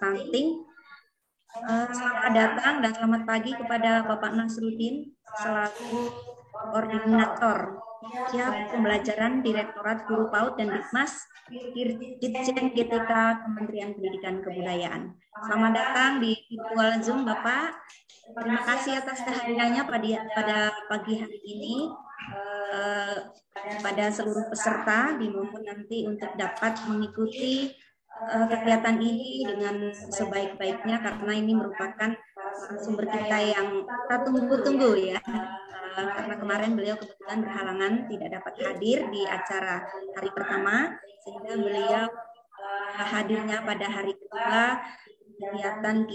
stunting. Selamat datang dan selamat pagi kepada Bapak Nasruddin selaku Koordinator Siap Pembelajaran Direktorat Guru PAUD dan Dikmas Ditjen GTK Kementerian Pendidikan Kebudayaan. Selamat datang di virtual Zoom Bapak. Terima kasih atas kehadirannya pada pagi hari ini. Pada seluruh peserta dimohon nanti untuk dapat mengikuti kegiatan ini dengan sebaik-baiknya karena ini merupakan sumber kita yang kita tunggu-tunggu ya. Karena kemarin beliau kebetulan berhalangan tidak dapat hadir di acara hari pertama sehingga beliau hadirnya pada hari kedua kegiatan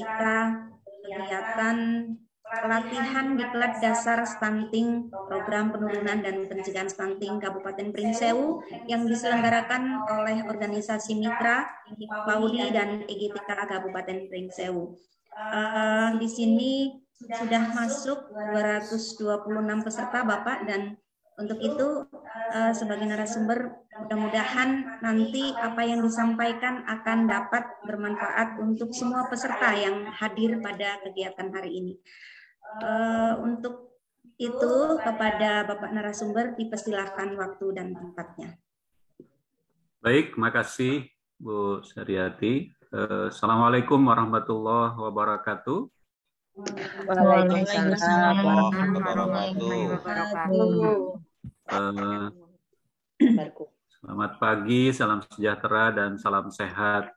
pelatihan diklat dasar stunting program penurunan dan pencegahan stunting Kabupaten Pringsewu yang diselenggarakan oleh organisasi mitra PAUDI dan EGTK Kabupaten Pringsewu. Di sini sudah masuk 226 peserta Bapak, dan untuk itu sebagai narasumber mudah-mudahan nanti apa yang disampaikan akan dapat bermanfaat untuk semua peserta yang hadir pada kegiatan hari ini. Untuk itu kepada Bapak narasumber dipersilahkan waktu dan tempatnya. Baik, makasih Bu Saryati. Assalamualaikum warahmatullahi wabarakatuh. Waalaikumsalam warahmatullahi wabarakatuh. Selamat pagi, salam sejahtera dan salam sehat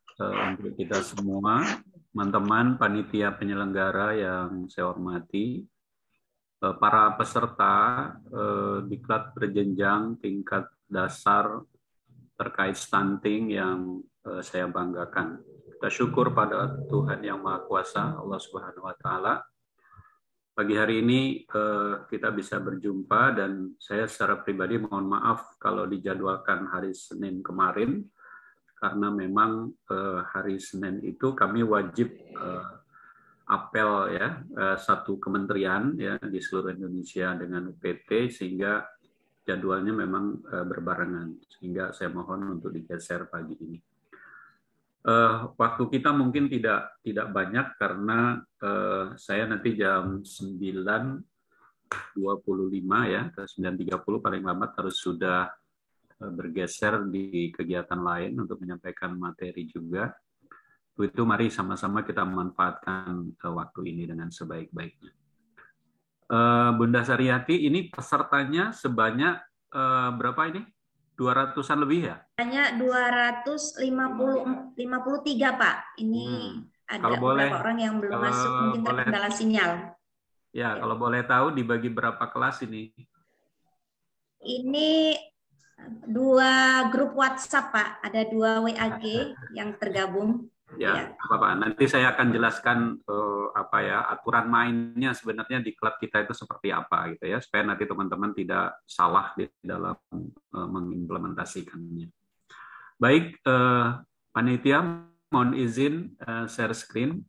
untuk kita semua. Teman-teman panitia penyelenggara yang saya hormati, para peserta diklat berjenjang tingkat dasar terkait stunting yang saya banggakan. Kita syukur pada Tuhan Yang Maha Kuasa, Allah Subhanahu wa Ta'ala. Pagi hari ini kita bisa berjumpa dan saya secara pribadi mohon maaf kalau dijadwalkan hari Senin kemarin. Karena memang hari Senin itu kami wajib apel ya satu kementerian ya di seluruh Indonesia dengan UPT sehingga jadwalnya memang berbarengan, sehingga saya mohon untuk digeser pagi ini. Waktu kita mungkin tidak banyak karena saya nanti jam 9.25 ya ke 9.30 paling lambat harus sudah bergeser di kegiatan lain untuk menyampaikan materi juga. Itu mari sama-sama kita memanfaatkan waktu ini dengan sebaik-baiknya. Bunda Saryati, ini pesertanya sebanyak berapa ini? 200-an lebih ya? Hanya 253 Pak. Ini ada beberapa orang yang belum masuk, mungkin terkendala sinyal. Ya, kalau boleh tahu dibagi berapa kelas ini? Ini 2 grup WhatsApp Pak, ada 2 WAG yang tergabung. Ya, Bapak. Nanti saya akan jelaskan aturan mainnya sebenarnya di klub kita itu seperti apa gitu ya, supaya nanti teman-teman tidak salah di dalam mengimplementasikannya. Baik, panitia mohon izin share screen.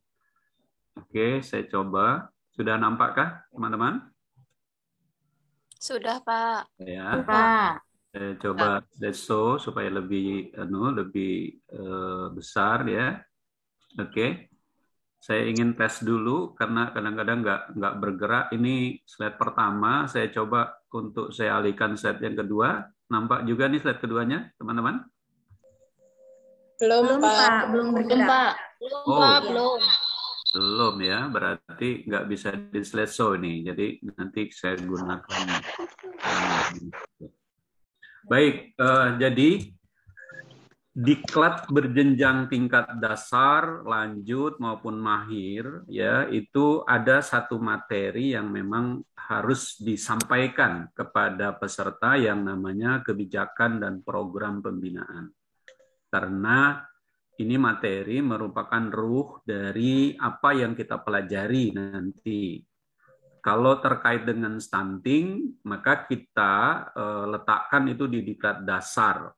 Oke, saya coba. Sudah nampakkah teman-teman? Sudah Pak. Ya. Pak. Saya coba slideshow supaya lebih besar ya. Oke. Saya ingin tes dulu karena kadang-kadang nggak bergerak. Ini slide pertama. Saya coba untuk saya alihkan slide yang kedua. Nampak juga nih slide keduanya, teman-teman? Belum Pak, belum bergerak. Belum ya. Berarti nggak bisa di slideshow nih. Jadi nanti saya gunakan. Baik, jadi diklat berjenjang tingkat dasar, lanjut maupun mahir ya, itu ada satu materi yang memang harus disampaikan kepada peserta yang namanya kebijakan dan program pembinaan. Karena ini materi merupakan ruh dari apa yang kita pelajari nanti. Kalau terkait dengan stunting, maka kita letakkan itu di diklat dasar.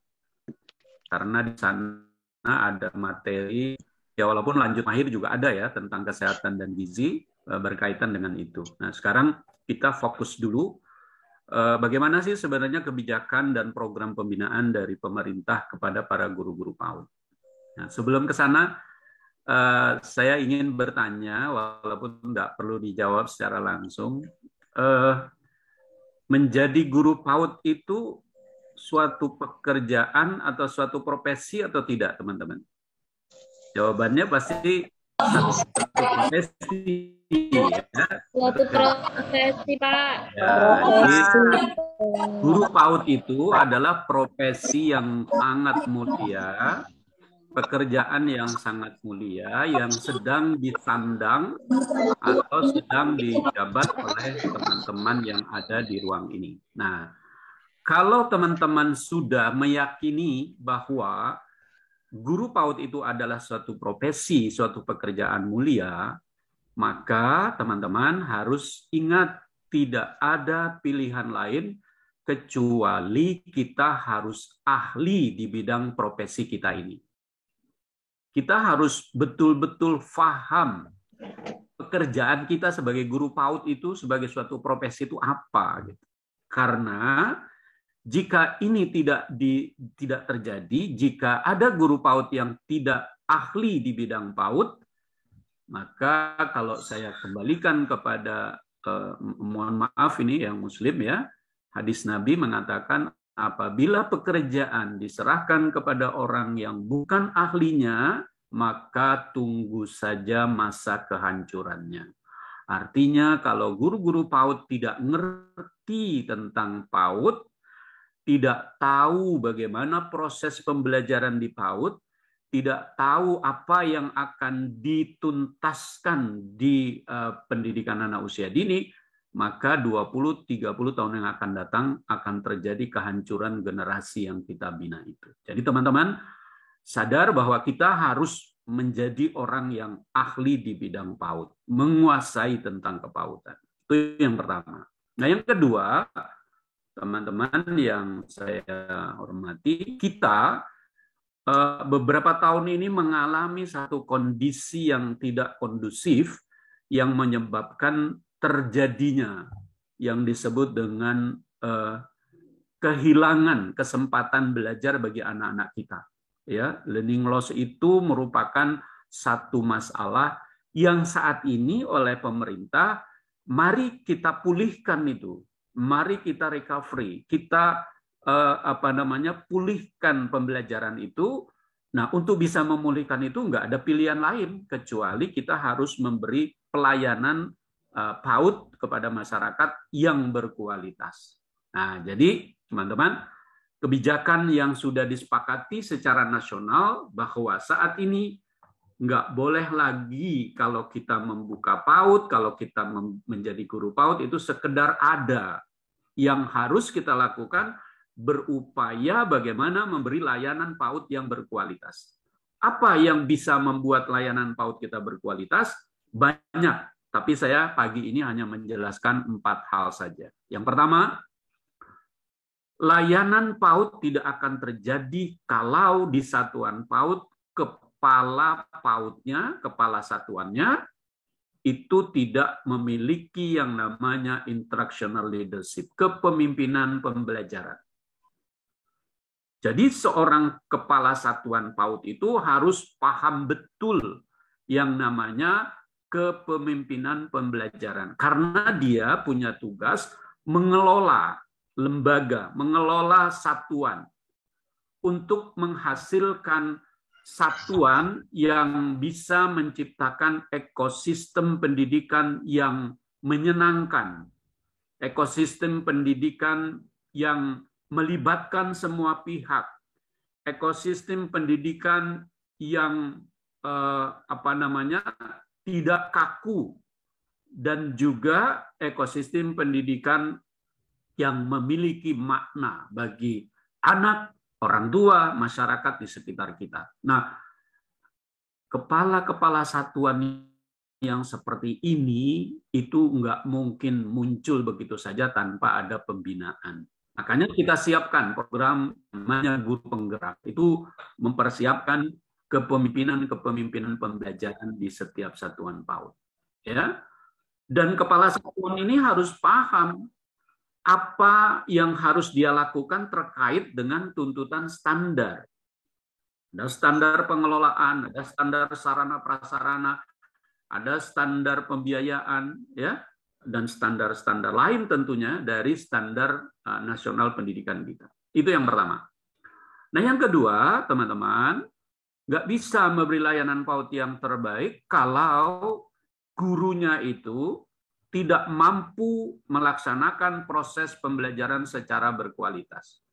Karena di sana ada materi, ya walaupun lanjut mahir juga ada ya, tentang kesehatan dan gizi berkaitan dengan itu. Nah sekarang kita fokus dulu, bagaimana sih sebenarnya kebijakan dan program pembinaan dari pemerintah kepada para guru-guru PAUD. Nah sebelum ke sana, saya ingin bertanya, walaupun nggak perlu dijawab secara langsung, menjadi guru PAUD itu suatu pekerjaan atau suatu profesi atau tidak, teman-teman? Jawabannya pasti suatu profesi, ya. Suatu profesi, Pak. Ya, jadi guru PAUD itu adalah profesi yang sangat mulia, pekerjaan yang sangat mulia, yang sedang disandang atau sedang dijabat oleh teman-teman yang ada di ruang ini. Nah, kalau teman-teman sudah meyakini bahwa guru PAUD itu adalah suatu profesi, suatu pekerjaan mulia, maka teman-teman harus ingat tidak ada pilihan lain kecuali kita harus ahli di bidang profesi kita ini. Kita harus betul-betul paham pekerjaan kita sebagai guru PAUD itu sebagai suatu profesi itu apa, gitu. Karena jika ini tidak terjadi, jika ada guru PAUD yang tidak ahli di bidang PAUD, maka kalau saya kembalikan kepada mohon maaf ini yang Muslim ya, hadis Nabi mengatakan apabila pekerjaan diserahkan kepada orang yang bukan ahlinya, maka tunggu saja masa kehancurannya. Artinya kalau guru-guru PAUD tidak ngerti tentang PAUD, tidak tahu bagaimana proses pembelajaran di PAUD, tidak tahu apa yang akan dituntaskan di pendidikan anak usia dini, maka 20-30 tahun yang akan datang akan terjadi kehancuran generasi yang kita bina itu. Jadi teman-teman, sadar bahwa kita harus menjadi orang yang ahli di bidang PAUD, menguasai tentang kepaudan. Itu yang pertama. Nah, yang kedua, teman-teman yang saya hormati, kita beberapa tahun ini mengalami satu kondisi yang tidak kondusif yang menyebabkan terjadinya yang disebut dengan kehilangan kesempatan belajar bagi anak-anak kita. Ya, learning loss itu merupakan satu masalah yang saat ini oleh pemerintah, mari kita pulihkan itu. Mari kita recovery, kita pulihkan pembelajaran itu. Nah, untuk bisa memulihkan itu nggak ada pilihan lain kecuali kita harus memberi pelayanan PAUD kepada masyarakat yang berkualitas. Nah, jadi teman-teman, kebijakan yang sudah disepakati secara nasional bahwa saat ini nggak boleh lagi kalau kita membuka PAUD, kalau kita menjadi guru PAUD itu sekedar ada. Yang harus kita lakukan berupaya bagaimana memberi layanan PAUD yang berkualitas. Apa yang bisa membuat layanan PAUD kita berkualitas? Banyak, tapi saya pagi ini hanya menjelaskan 4 hal saja. Yang pertama, layanan PAUD tidak akan terjadi kalau di satuan PAUD kepala PAUD-nya, kepala satuannya, itu tidak memiliki yang namanya instructional leadership, kepemimpinan pembelajaran. Jadi seorang kepala satuan PAUD itu harus paham betul yang namanya kepemimpinan pembelajaran. Karena dia punya tugas mengelola lembaga, mengelola satuan untuk menghasilkan satuan yang bisa menciptakan ekosistem pendidikan yang menyenangkan, ekosistem pendidikan yang melibatkan semua pihak, ekosistem pendidikan yang tidak kaku, dan juga ekosistem pendidikan yang memiliki makna bagi anak, orang tua, masyarakat di sekitar kita. Nah, kepala-kepala satuan yang seperti ini itu nggak mungkin muncul begitu saja tanpa ada pembinaan. Makanya kita siapkan program namanya Guru Penggerak. Itu mempersiapkan kepemimpinan pembelajaran di setiap satuan PAUD. Ya. Dan kepala satuan ini harus paham apa yang harus dia lakukan terkait dengan tuntutan standar. Ada standar pengelolaan, ada standar sarana prasarana, ada standar pembiayaan, ya, dan standar-standar lain tentunya dari standar nasional pendidikan kita. Itu yang pertama. Nah, yang kedua, teman-teman, nggak bisa memberi layanan PAUD yang terbaik kalau gurunya itu tidak mampu melaksanakan proses pembelajaran secara berkualitas.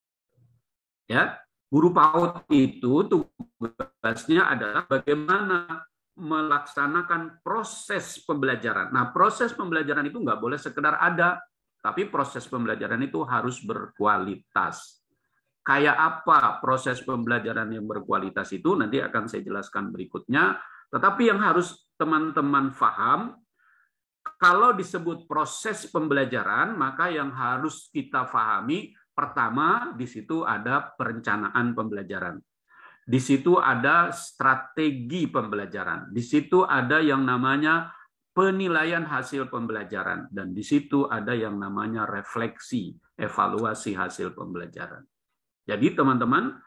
Ya, guru PAUD itu tugasnya adalah bagaimana melaksanakan proses pembelajaran. Nah, proses pembelajaran itu nggak boleh sekedar ada, tapi proses pembelajaran itu harus berkualitas. Kayak apa proses pembelajaran yang berkualitas itu nanti akan saya jelaskan berikutnya. Tetapi yang harus teman-teman paham, kalau disebut proses pembelajaran, maka yang harus kita pahami, pertama, di situ ada perencanaan pembelajaran. Di situ ada strategi pembelajaran. Di situ ada yang namanya penilaian hasil pembelajaran. Dan di situ ada yang namanya refleksi, evaluasi hasil pembelajaran. Jadi teman-teman,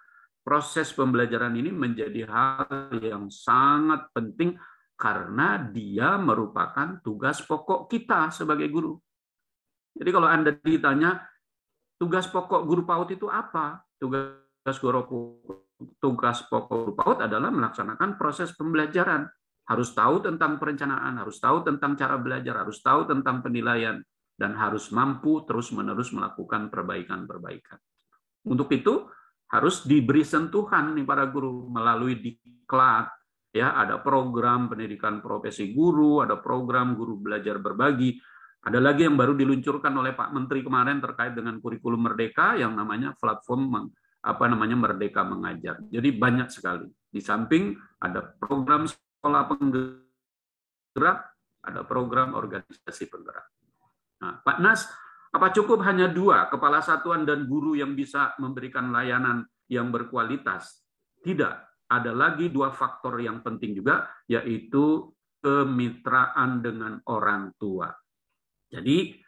proses pembelajaran ini menjadi hal yang sangat penting karena dia merupakan tugas pokok kita sebagai guru. Jadi kalau Anda ditanya, tugas pokok guru PAUD itu apa? Tugas pokok guru PAUD adalah melaksanakan proses pembelajaran. Harus tahu tentang perencanaan, harus tahu tentang cara belajar, harus tahu tentang penilaian, dan harus mampu terus-menerus melakukan perbaikan-perbaikan. Untuk itu, harus diberi sentuhan nih para guru melalui diklat. Ya, ada program pendidikan profesi guru, ada program guru belajar berbagi. Ada lagi yang baru diluncurkan oleh Pak Menteri kemarin terkait dengan kurikulum Merdeka yang namanya platform Merdeka Mengajar. Jadi banyak sekali. Di samping ada program sekolah penggerak, ada program organisasi penggerak. Nah, Pak Nas, apa cukup hanya 2 kepala satuan dan guru yang bisa memberikan layanan yang berkualitas? Tidak. Ada lagi 2 faktor yang penting juga, yaitu kemitraan dengan orang tua. Jadi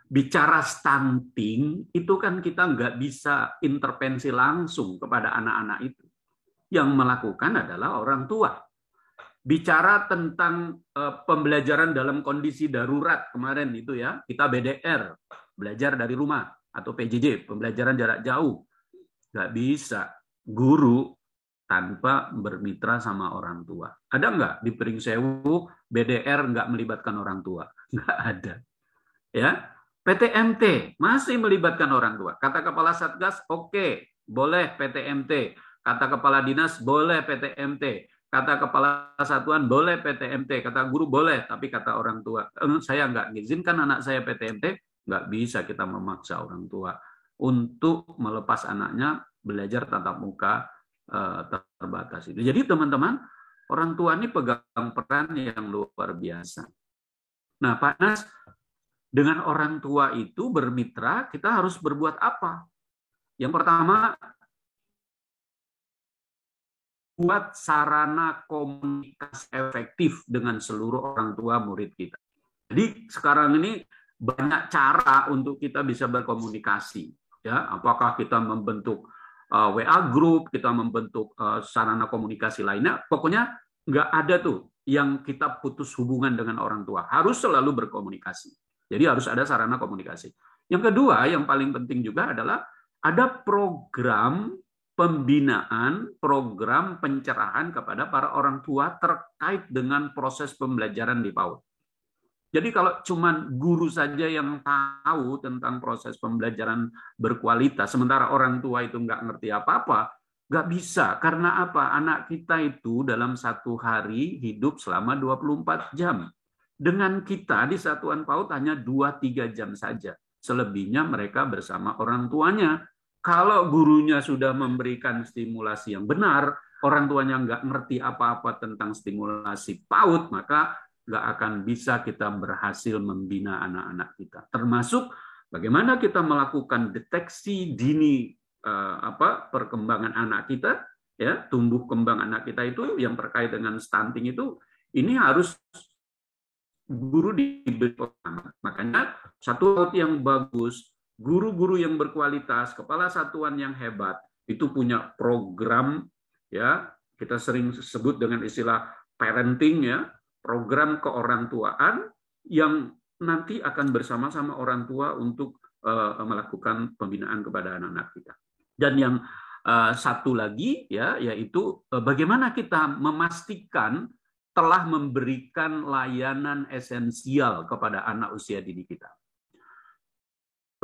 bicara stunting itu kan kita nggak bisa intervensi langsung kepada anak-anak itu. Yang melakukan adalah orang tua. Bicara tentang pembelajaran dalam kondisi darurat kemarin itu ya, kita BDR, belajar dari rumah, atau PJJ, pembelajaran jarak jauh. Nggak bisa guru tanpa bermitra sama orang tua. Ada nggak di Pringsewu BDR nggak melibatkan orang tua? Nggak ada. Ya, PTMT masih melibatkan orang tua. Kata kepala Satgas, oke, boleh PTMT. Kata kepala dinas, boleh PTMT. Kata kepala satuan, boleh PTMT. Kata guru, boleh. Tapi kata orang tua, saya nggak mengizinkan anak saya PTMT, nggak bisa kita memaksa orang tua untuk melepas anaknya belajar tatap muka terbatas itu. Jadi teman-teman, orang tua ini pegang peran yang luar biasa. Nah, Pak Nas, dengan orang tua itu bermitra, kita harus berbuat apa? Yang pertama, buat sarana komunikasi efektif dengan seluruh orang tua murid kita. Jadi sekarang ini banyak cara untuk kita bisa berkomunikasi. Ya, apakah kita membentuk WA group, kita membentuk sarana komunikasi lainnya, pokoknya nggak ada tuh yang kita putus hubungan dengan orang tua. Harus selalu berkomunikasi. Jadi harus ada sarana komunikasi. Yang kedua, yang paling penting juga adalah ada program pembinaan, program pencerahan kepada para orang tua terkait dengan proses pembelajaran di PAUD. Jadi kalau cuma guru saja yang tahu tentang proses pembelajaran berkualitas, sementara orang tua itu nggak ngerti apa-apa, nggak bisa. Karena apa? Anak kita itu dalam satu hari hidup selama 24 jam. Dengan kita di satuan PAUD hanya 2-3 jam saja. Selebihnya mereka bersama orang tuanya. Kalau gurunya sudah memberikan stimulasi yang benar, orang tuanya nggak ngerti apa-apa tentang stimulasi PAUD, maka nggak akan bisa kita berhasil membina anak-anak kita. Termasuk bagaimana kita melakukan deteksi dini perkembangan anak kita, ya, tumbuh kembang anak kita itu yang terkait dengan stunting itu, ini harus guru diberi pemahaman. Makanya satu yang bagus, guru-guru yang berkualitas, kepala satuan yang hebat itu punya program, ya, kita sering sebut dengan istilah parenting ya, program keorangtuaan yang nanti akan bersama-sama orang tua untuk melakukan pembinaan kepada anak-anak kita. Dan yang satu lagi ya, yaitu bagaimana kita memastikan telah memberikan layanan esensial kepada anak usia dini kita.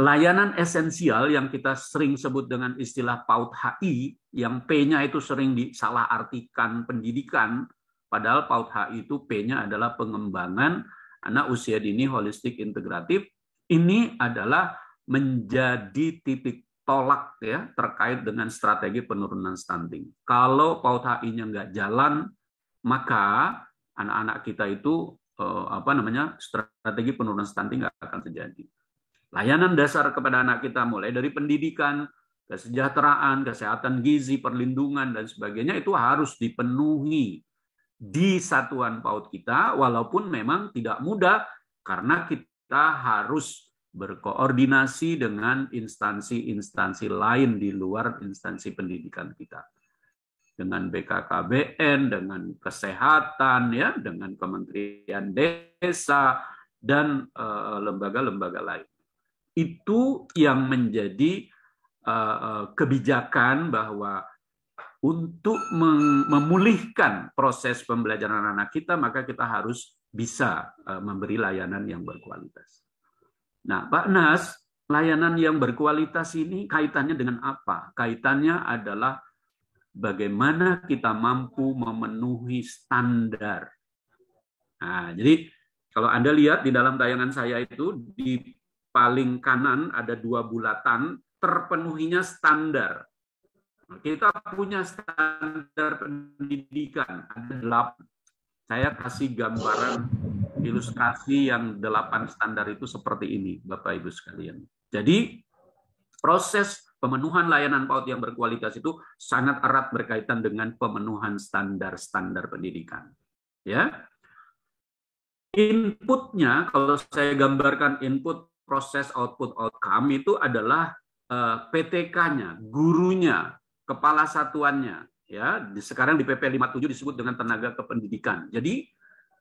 Layanan esensial yang kita sering sebut dengan istilah PAUD HI, yang P-nya itu sering disalahartikan pendidikan, padahal PAUD HI itu P-nya adalah pengembangan anak usia dini holistik integratif. Ini adalah menjadi titik tolak ya terkait dengan strategi penurunan stunting. Kalau PAUD HI-nya nggak jalan, maka anak-anak kita itu strategi penurunan stunting nggak akan terjadi. Layanan dasar kepada anak kita mulai dari pendidikan, kesejahteraan, kesehatan gizi, perlindungan dan sebagainya itu harus dipenuhi di satuan PAUD kita, walaupun memang tidak mudah karena kita harus berkoordinasi dengan instansi-instansi lain di luar instansi pendidikan kita. Dengan BKKBN, dengan kesehatan, ya, dengan Kementerian Desa, dan lembaga-lembaga lain. Itu yang menjadi kebijakan bahwa untuk memulihkan proses pembelajaran anak kita, maka kita harus bisa memberi layanan yang berkualitas. Nah, Pak Nas, layanan yang berkualitas ini kaitannya dengan apa? Kaitannya adalah bagaimana kita mampu memenuhi standar. Nah, jadi kalau Anda lihat di dalam tayangan saya itu, di paling kanan ada 2 bulatan, terpenuhinya standar. Kita punya standar pendidikan, ada 8. Saya kasih gambaran ilustrasi yang 8 standar itu seperti ini, Bapak Ibu sekalian. Jadi proses pemenuhan layanan PAUD yang berkualitas itu sangat erat berkaitan dengan pemenuhan standar-standar pendidikan. Ya, inputnya, kalau saya gambarkan input, proses, output, outcome itu adalah PTK-nya, gurunya, kepala satuannya. Ya, sekarang di PP 57 disebut dengan tenaga kependidikan. Jadi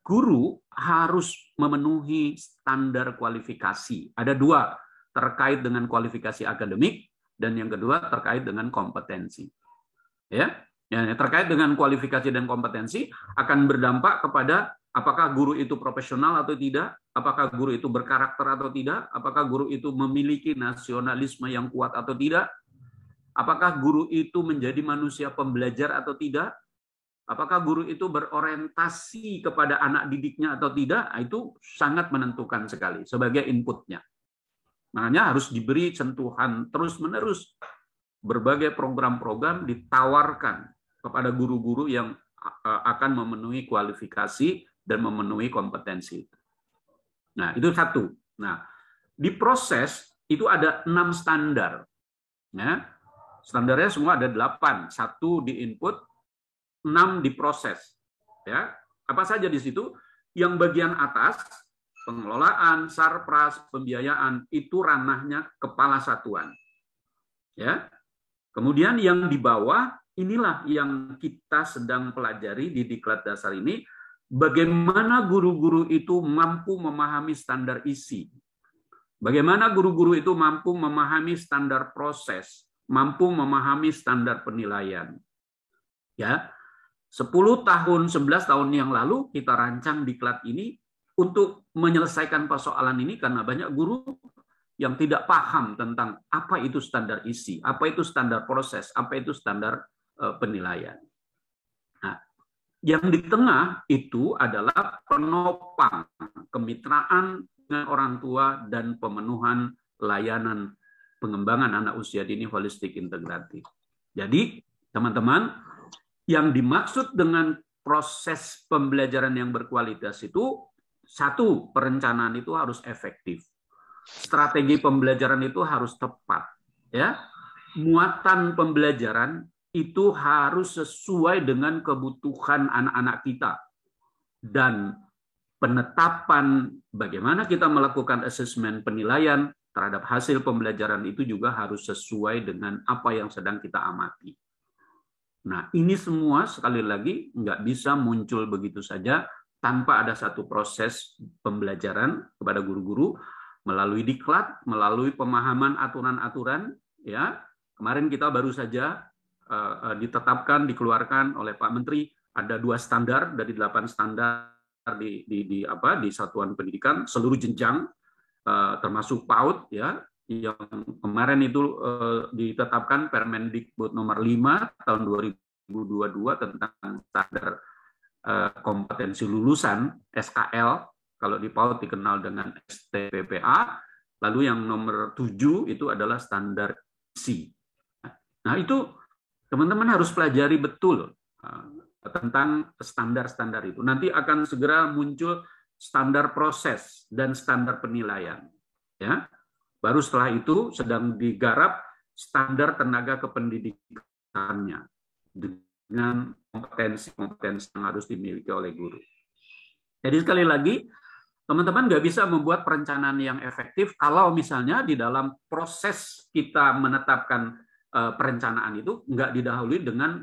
guru harus memenuhi standar kualifikasi. Ada 2, terkait dengan kualifikasi akademik dan yang kedua terkait dengan kompetensi. Ya, terkait dengan kualifikasi dan kompetensi akan berdampak kepada apakah guru itu profesional atau tidak, apakah guru itu berkarakter atau tidak, apakah guru itu memiliki nasionalisme yang kuat atau tidak, apakah guru itu menjadi manusia pembelajar atau tidak, apakah guru itu berorientasi kepada anak didiknya atau tidak, itu sangat menentukan sekali sebagai inputnya. Makanya harus diberi sentuhan terus-menerus. Berbagai program-program ditawarkan kepada guru-guru yang akan memenuhi kualifikasi dan memenuhi kompetensi. Nah, itu 1. Nah, di proses itu ada 6 standar. Ya. Standarnya semua ada 8. 1 di input, 6 di proses. Ya. Apa saja di situ? Yang bagian atas, pengelolaan, sarpras, pembiayaan, itu ranahnya kepala satuan. Ya. Kemudian yang di bawah, inilah yang kita sedang pelajari di Diklat Dasar ini, bagaimana guru-guru itu mampu memahami standar isi. Bagaimana guru-guru itu mampu memahami standar proses, mampu memahami standar penilaian. Ya, 10 tahun, 11 tahun yang lalu kita rancang Diklat ini untuk menyelesaikan persoalan ini karena banyak guru yang tidak paham tentang apa itu standar isi, apa itu standar proses, apa itu standar penilaian. Nah, yang di tengah itu adalah penopang kemitraan dengan orang tua dan pemenuhan layanan pengembangan anak usia dini holistik integratif. Jadi, teman-teman, yang dimaksud dengan proses pembelajaran yang berkualitas itu, 1, perencanaan itu harus efektif. Strategi pembelajaran itu harus tepat, ya. Muatan pembelajaran itu harus sesuai dengan kebutuhan anak-anak kita, dan penetapan bagaimana kita melakukan asesmen penilaian terhadap hasil pembelajaran itu juga harus sesuai dengan apa yang sedang kita amati. Nah, ini semua sekali lagi nggak bisa muncul begitu saja tanpa ada satu proses pembelajaran kepada guru-guru melalui diklat, melalui pemahaman aturan-aturan. Ya, kemarin kita baru saja ditetapkan, dikeluarkan oleh Pak Menteri ada 2 standar dari 8 standar di satuan pendidikan seluruh jenjang, termasuk PAUD, ya, yang kemarin itu ditetapkan Permendikbud nomor 5 tahun 2022 tentang standar kompetensi lulusan SKL, kalau di PAUD dikenal dengan STPPA, lalu yang nomor 7 itu adalah standar ISI. Nah, itu teman-teman harus pelajari betul tentang standar-standar itu. Nanti akan segera muncul standar proses dan standar penilaian. Ya. Baru setelah itu sedang digarap standar tenaga kependidikannya dengan kompetensi-kompetensi yang harus dimiliki oleh guru. Jadi sekali lagi, teman-teman nggak bisa membuat perencanaan yang efektif kalau misalnya di dalam proses kita menetapkan perencanaan itu nggak didahului dengan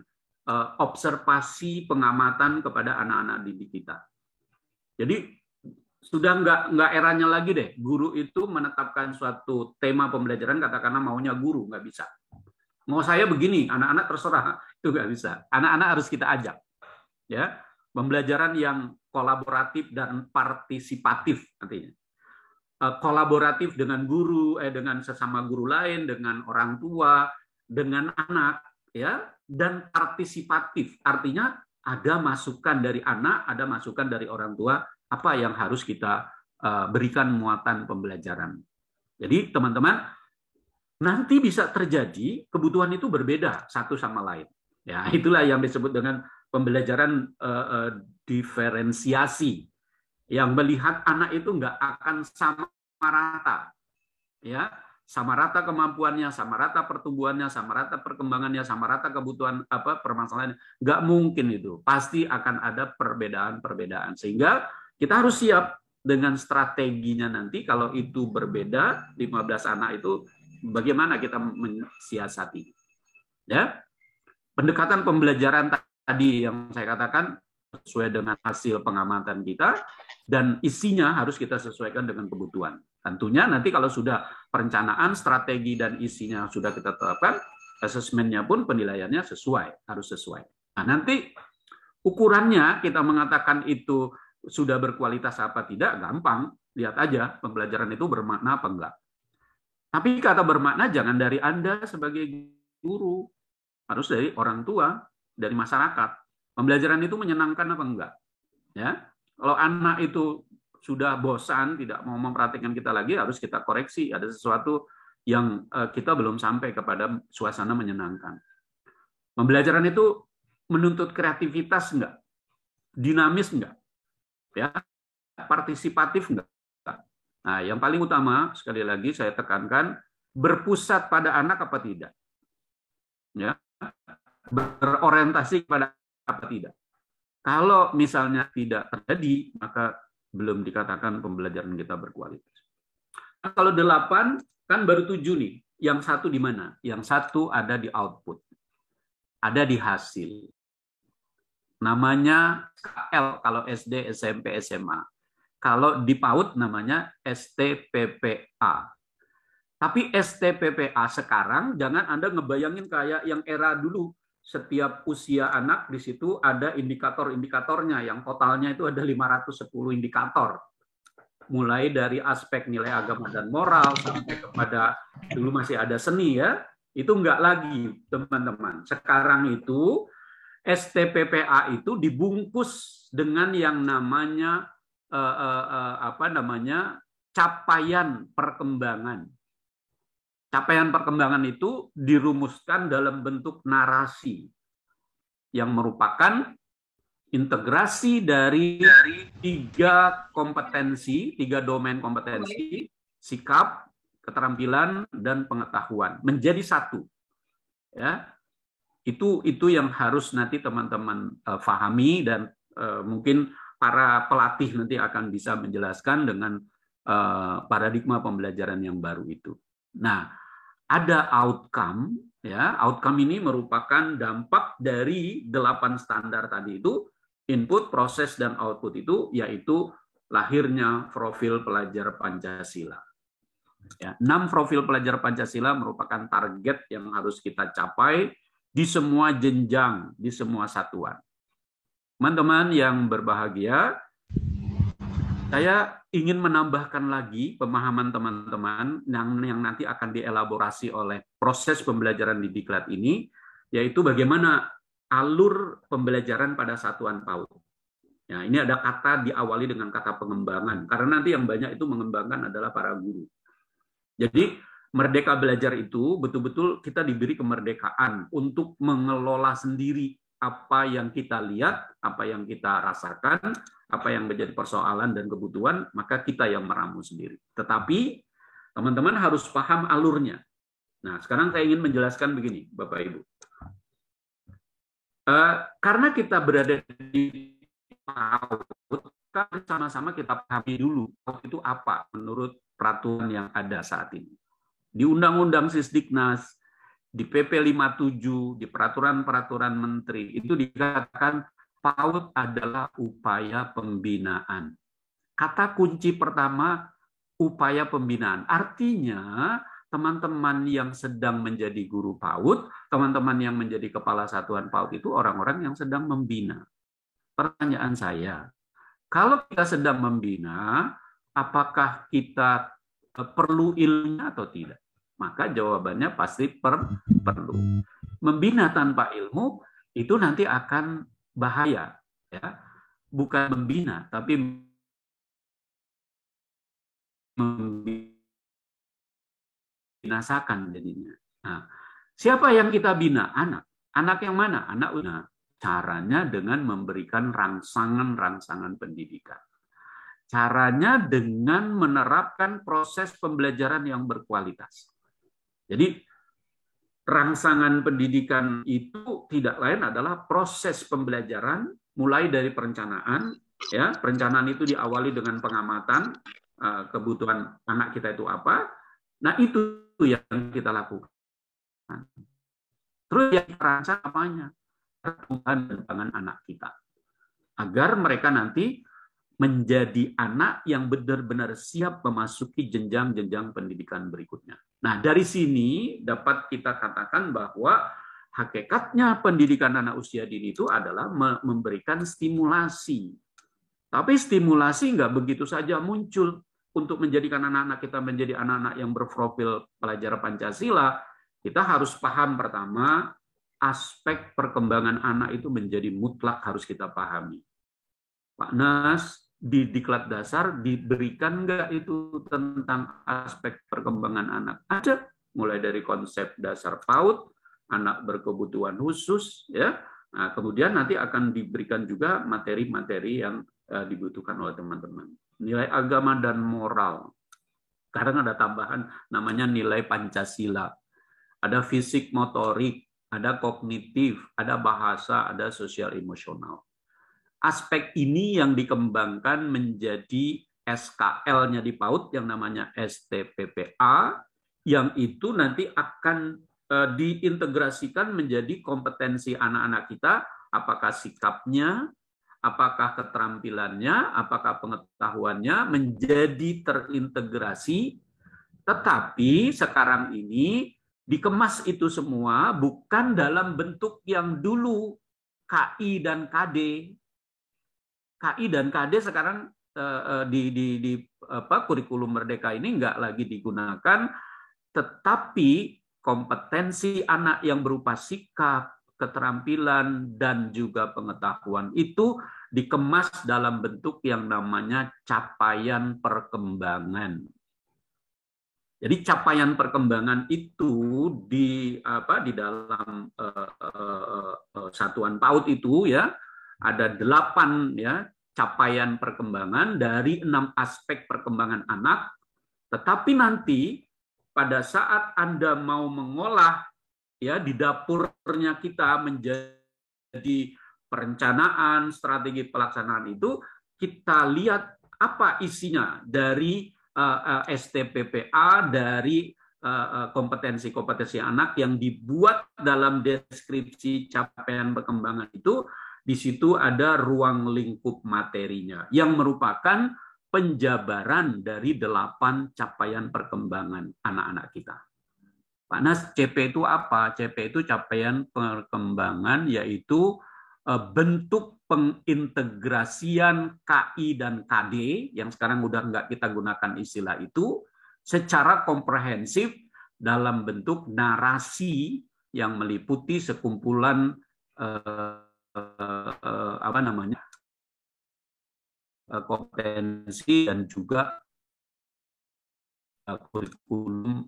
observasi pengamatan kepada anak-anak didik kita. Jadi sudah nggak eranya lagi deh guru itu menetapkan suatu tema pembelajaran katakanlah maunya guru, nggak bisa. Mau saya begini, anak-anak terserah, itu nggak bisa. Anak-anak harus kita ajak, ya, pembelajaran yang kolaboratif dan partisipatif artinya. Kolaboratif dengan guru, dengan sesama guru lain, dengan orang tua, dengan anak, ya, dan partisipatif artinya ada masukan dari anak, ada masukan dari orang tua. Apa yang harus kita berikan muatan pembelajaran. Jadi teman-teman, nanti bisa terjadi kebutuhan itu berbeda satu sama lain. Ya, itulah yang disebut dengan pembelajaran diferensiasi, yang melihat anak itu nggak akan sama rata. Ya, sama rata kemampuannya, sama rata pertumbuhannya, sama rata perkembangannya, sama rata kebutuhan permasalahannya. Nggak mungkin itu. Pasti akan ada perbedaan-perbedaan. Sehingga kita harus siap dengan strateginya nanti kalau itu berbeda, 15 anak itu bagaimana kita mensiasati. Ya. Pendekatan pembelajaran tadi yang saya katakan sesuai dengan hasil pengamatan kita dan isinya harus kita sesuaikan dengan kebutuhan. Tentunya nanti kalau sudah perencanaan, strategi dan isinya sudah kita tetapkan, asesmennya pun penilaiannya harus sesuai. Nah, nanti ukurannya kita mengatakan itu sudah berkualitas apa tidak, gampang. Lihat aja pembelajaran itu bermakna apa enggak. Tapi kata bermakna jangan dari Anda sebagai guru, harus dari orang tua, dari masyarakat. Pembelajaran itu menyenangkan apa enggak? Ya, kalau anak itu sudah bosan, tidak mau memperhatikan kita lagi, harus kita koreksi. Ada sesuatu yang kita belum sampai kepada suasana menyenangkan. Pembelajaran itu menuntut kreativitas enggak? Dinamis enggak? Ya, partisipatif enggak? Nah, yang paling utama sekali lagi saya tekankan berpusat pada anak apa tidak? Ya, berorientasi kepada apa tidak? Kalau misalnya tidak terjadi, maka belum dikatakan pembelajaran kita berkualitas. Nah, kalau 8 kan baru 7 nih. Yang satu di mana? Yang satu ada di output, ada di hasil. Namanya KL kalau SD, SMP, SMA. Kalau di PAUD namanya STPPA. Tapi STPPA sekarang jangan Anda ngebayangin kayak yang era dulu. Setiap usia anak di situ ada indikator-indikatornya yang totalnya itu ada 510 indikator. Mulai dari aspek nilai agama dan moral sampai kepada dulu masih ada seni ya. Itu enggak lagi, teman-teman. Sekarang itu STPPA itu dibungkus dengan yang namanya capaian perkembangan. Capaian perkembangan itu dirumuskan dalam bentuk narasi yang merupakan integrasi dari 3 kompetensi, 3 domain kompetensi, sikap, keterampilan, dan pengetahuan menjadi satu. Ya, itu yang harus nanti teman-teman pahami dan mungkin para pelatih nanti akan bisa menjelaskan dengan paradigma pembelajaran yang baru itu. Nah, ada outcome, Ya, outcome ini merupakan dampak dari 8 standar tadi itu, input, proses, dan output itu, yaitu lahirnya profil pelajar Pancasila. Ya, 6 profil pelajar Pancasila merupakan target yang harus kita capai di semua jenjang, di semua satuan. Teman-teman yang berbahagia, saya ingin menambahkan lagi pemahaman teman-teman yang nanti akan dielaborasi oleh proses pembelajaran di Diklat ini, yaitu bagaimana alur pembelajaran pada satuan PAUD. Ya, ini ada kata diawali dengan kata pengembangan, karena nanti yang banyak itu mengembangkan adalah para guru. Jadi merdeka belajar itu betul-betul kita diberi kemerdekaan untuk mengelola sendiri apa yang kita lihat, apa yang kita rasakan, apa yang menjadi persoalan dan kebutuhan, maka kita yang meramu sendiri. Tetapi teman-teman harus paham alurnya. Nah, sekarang saya ingin menjelaskan begini, Bapak Ibu. Karena kita berada di PAUD, kan sama-sama kita pahami dulu PAUD itu apa menurut peraturan yang ada saat ini. Di Undang-Undang Sisdiknas, di PP 57, di peraturan-peraturan menteri, itu dikatakan PAUD adalah upaya pembinaan. Kata kunci pertama, upaya pembinaan. Artinya, teman-teman yang sedang menjadi guru PAUD, teman-teman yang menjadi kepala satuan PAUD itu orang-orang yang sedang membina. Pertanyaan saya, kalau kita sedang membina, apakah kita perlu ilmunya atau tidak? Maka jawabannya pasti perlu. Membina tanpa ilmu itu nanti akan bahaya, ya. Bukan membina, tapi membinasakan jadinya. Nah, siapa yang kita bina? Anak. Anak yang mana? Anak udah. Caranya dengan memberikan rangsangan-rangsangan pendidikan. Caranya dengan menerapkan proses pembelajaran yang berkualitas. Jadi rangsangan pendidikan itu tidak lain adalah proses pembelajaran mulai dari perencanaan, ya. Perencanaan itu diawali dengan pengamatan kebutuhan anak kita itu apa. Nah, itu yang kita lakukan. Terus yang terancang apanya? Pertumbuhan dan perkembangan anak kita. Agar mereka nanti menjadi anak yang benar-benar siap memasuki jenjang-jenjang pendidikan berikutnya. Nah, dari sini dapat kita katakan bahwa hakikatnya pendidikan anak usia dini itu adalah memberikan stimulasi. Tapi stimulasi nggak begitu saja muncul. Untuk menjadikan anak-anak kita menjadi anak-anak yang berprofil pelajar Pancasila, kita harus paham pertama, aspek perkembangan anak itu menjadi mutlak harus kita pahami. Pak Nas, di Diklat Dasar diberikan nggak itu tentang aspek perkembangan anak? Ada, mulai dari konsep dasar PAUD, anak berkebutuhan khusus, ya. Nah, kemudian nanti akan diberikan juga materi-materi yang dibutuhkan oleh teman-teman. Nilai agama dan moral. Kadang ada tambahan namanya nilai Pancasila. Ada fisik motorik, ada kognitif, ada bahasa, ada sosial emosional. Aspek ini yang dikembangkan menjadi SKL-nya di PAUD yang namanya STPPA, yang itu nanti akan diintegrasikan menjadi kompetensi anak-anak kita, apakah sikapnya, apakah keterampilannya, apakah pengetahuannya menjadi terintegrasi, tetapi sekarang ini dikemas itu semua bukan dalam bentuk yang dulu KI dan KD. KI dan KD sekarang di kurikulum Merdeka ini nggak lagi digunakan, tetapi kompetensi anak yang berupa sikap, keterampilan, dan juga pengetahuan itu dikemas dalam bentuk yang namanya capaian perkembangan. Jadi capaian perkembangan itu di dalam satuan PAUD itu ya ada 8 ya capaian perkembangan dari 6 aspek perkembangan anak. Tetapi nanti pada saat Anda mau mengolah ya di dapurnya kita menjadi perencanaan, strategi pelaksanaan itu, kita lihat apa isinya dari STPPA, dari kompetensi-kompetensi anak yang dibuat dalam deskripsi capaian perkembangan itu, di situ ada ruang lingkup materinya yang merupakan penjabaran dari 8 capaian perkembangan anak-anak kita. Pak Nas, CP itu apa? CP itu capaian perkembangan, yaitu bentuk pengintegrasian KI dan KD, yang sekarang udah nggak kita gunakan istilah itu, secara komprehensif dalam bentuk narasi yang meliputi sekumpulan kompetensi dan juga kurikulum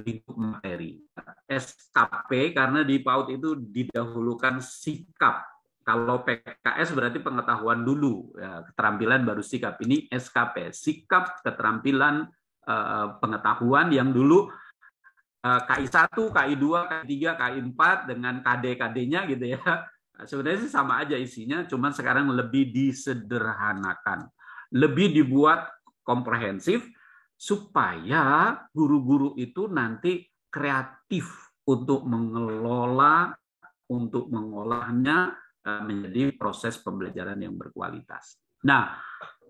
lingkup materi. SKP karena di PAUD itu didahulukan sikap. Kalau PKS berarti pengetahuan dulu, ya, keterampilan baru sikap. Ini SKP, sikap, keterampilan, pengetahuan yang dulu KI1, KI2, KI3, KI4 dengan KD-KD-nya gitu ya. Sebenarnya sih sama aja isinya, cuman sekarang lebih disederhanakan. Lebih dibuat komprehensif supaya guru-guru itu nanti kreatif untuk mengelola, untuk mengolahnya menjadi proses pembelajaran yang berkualitas. Nah,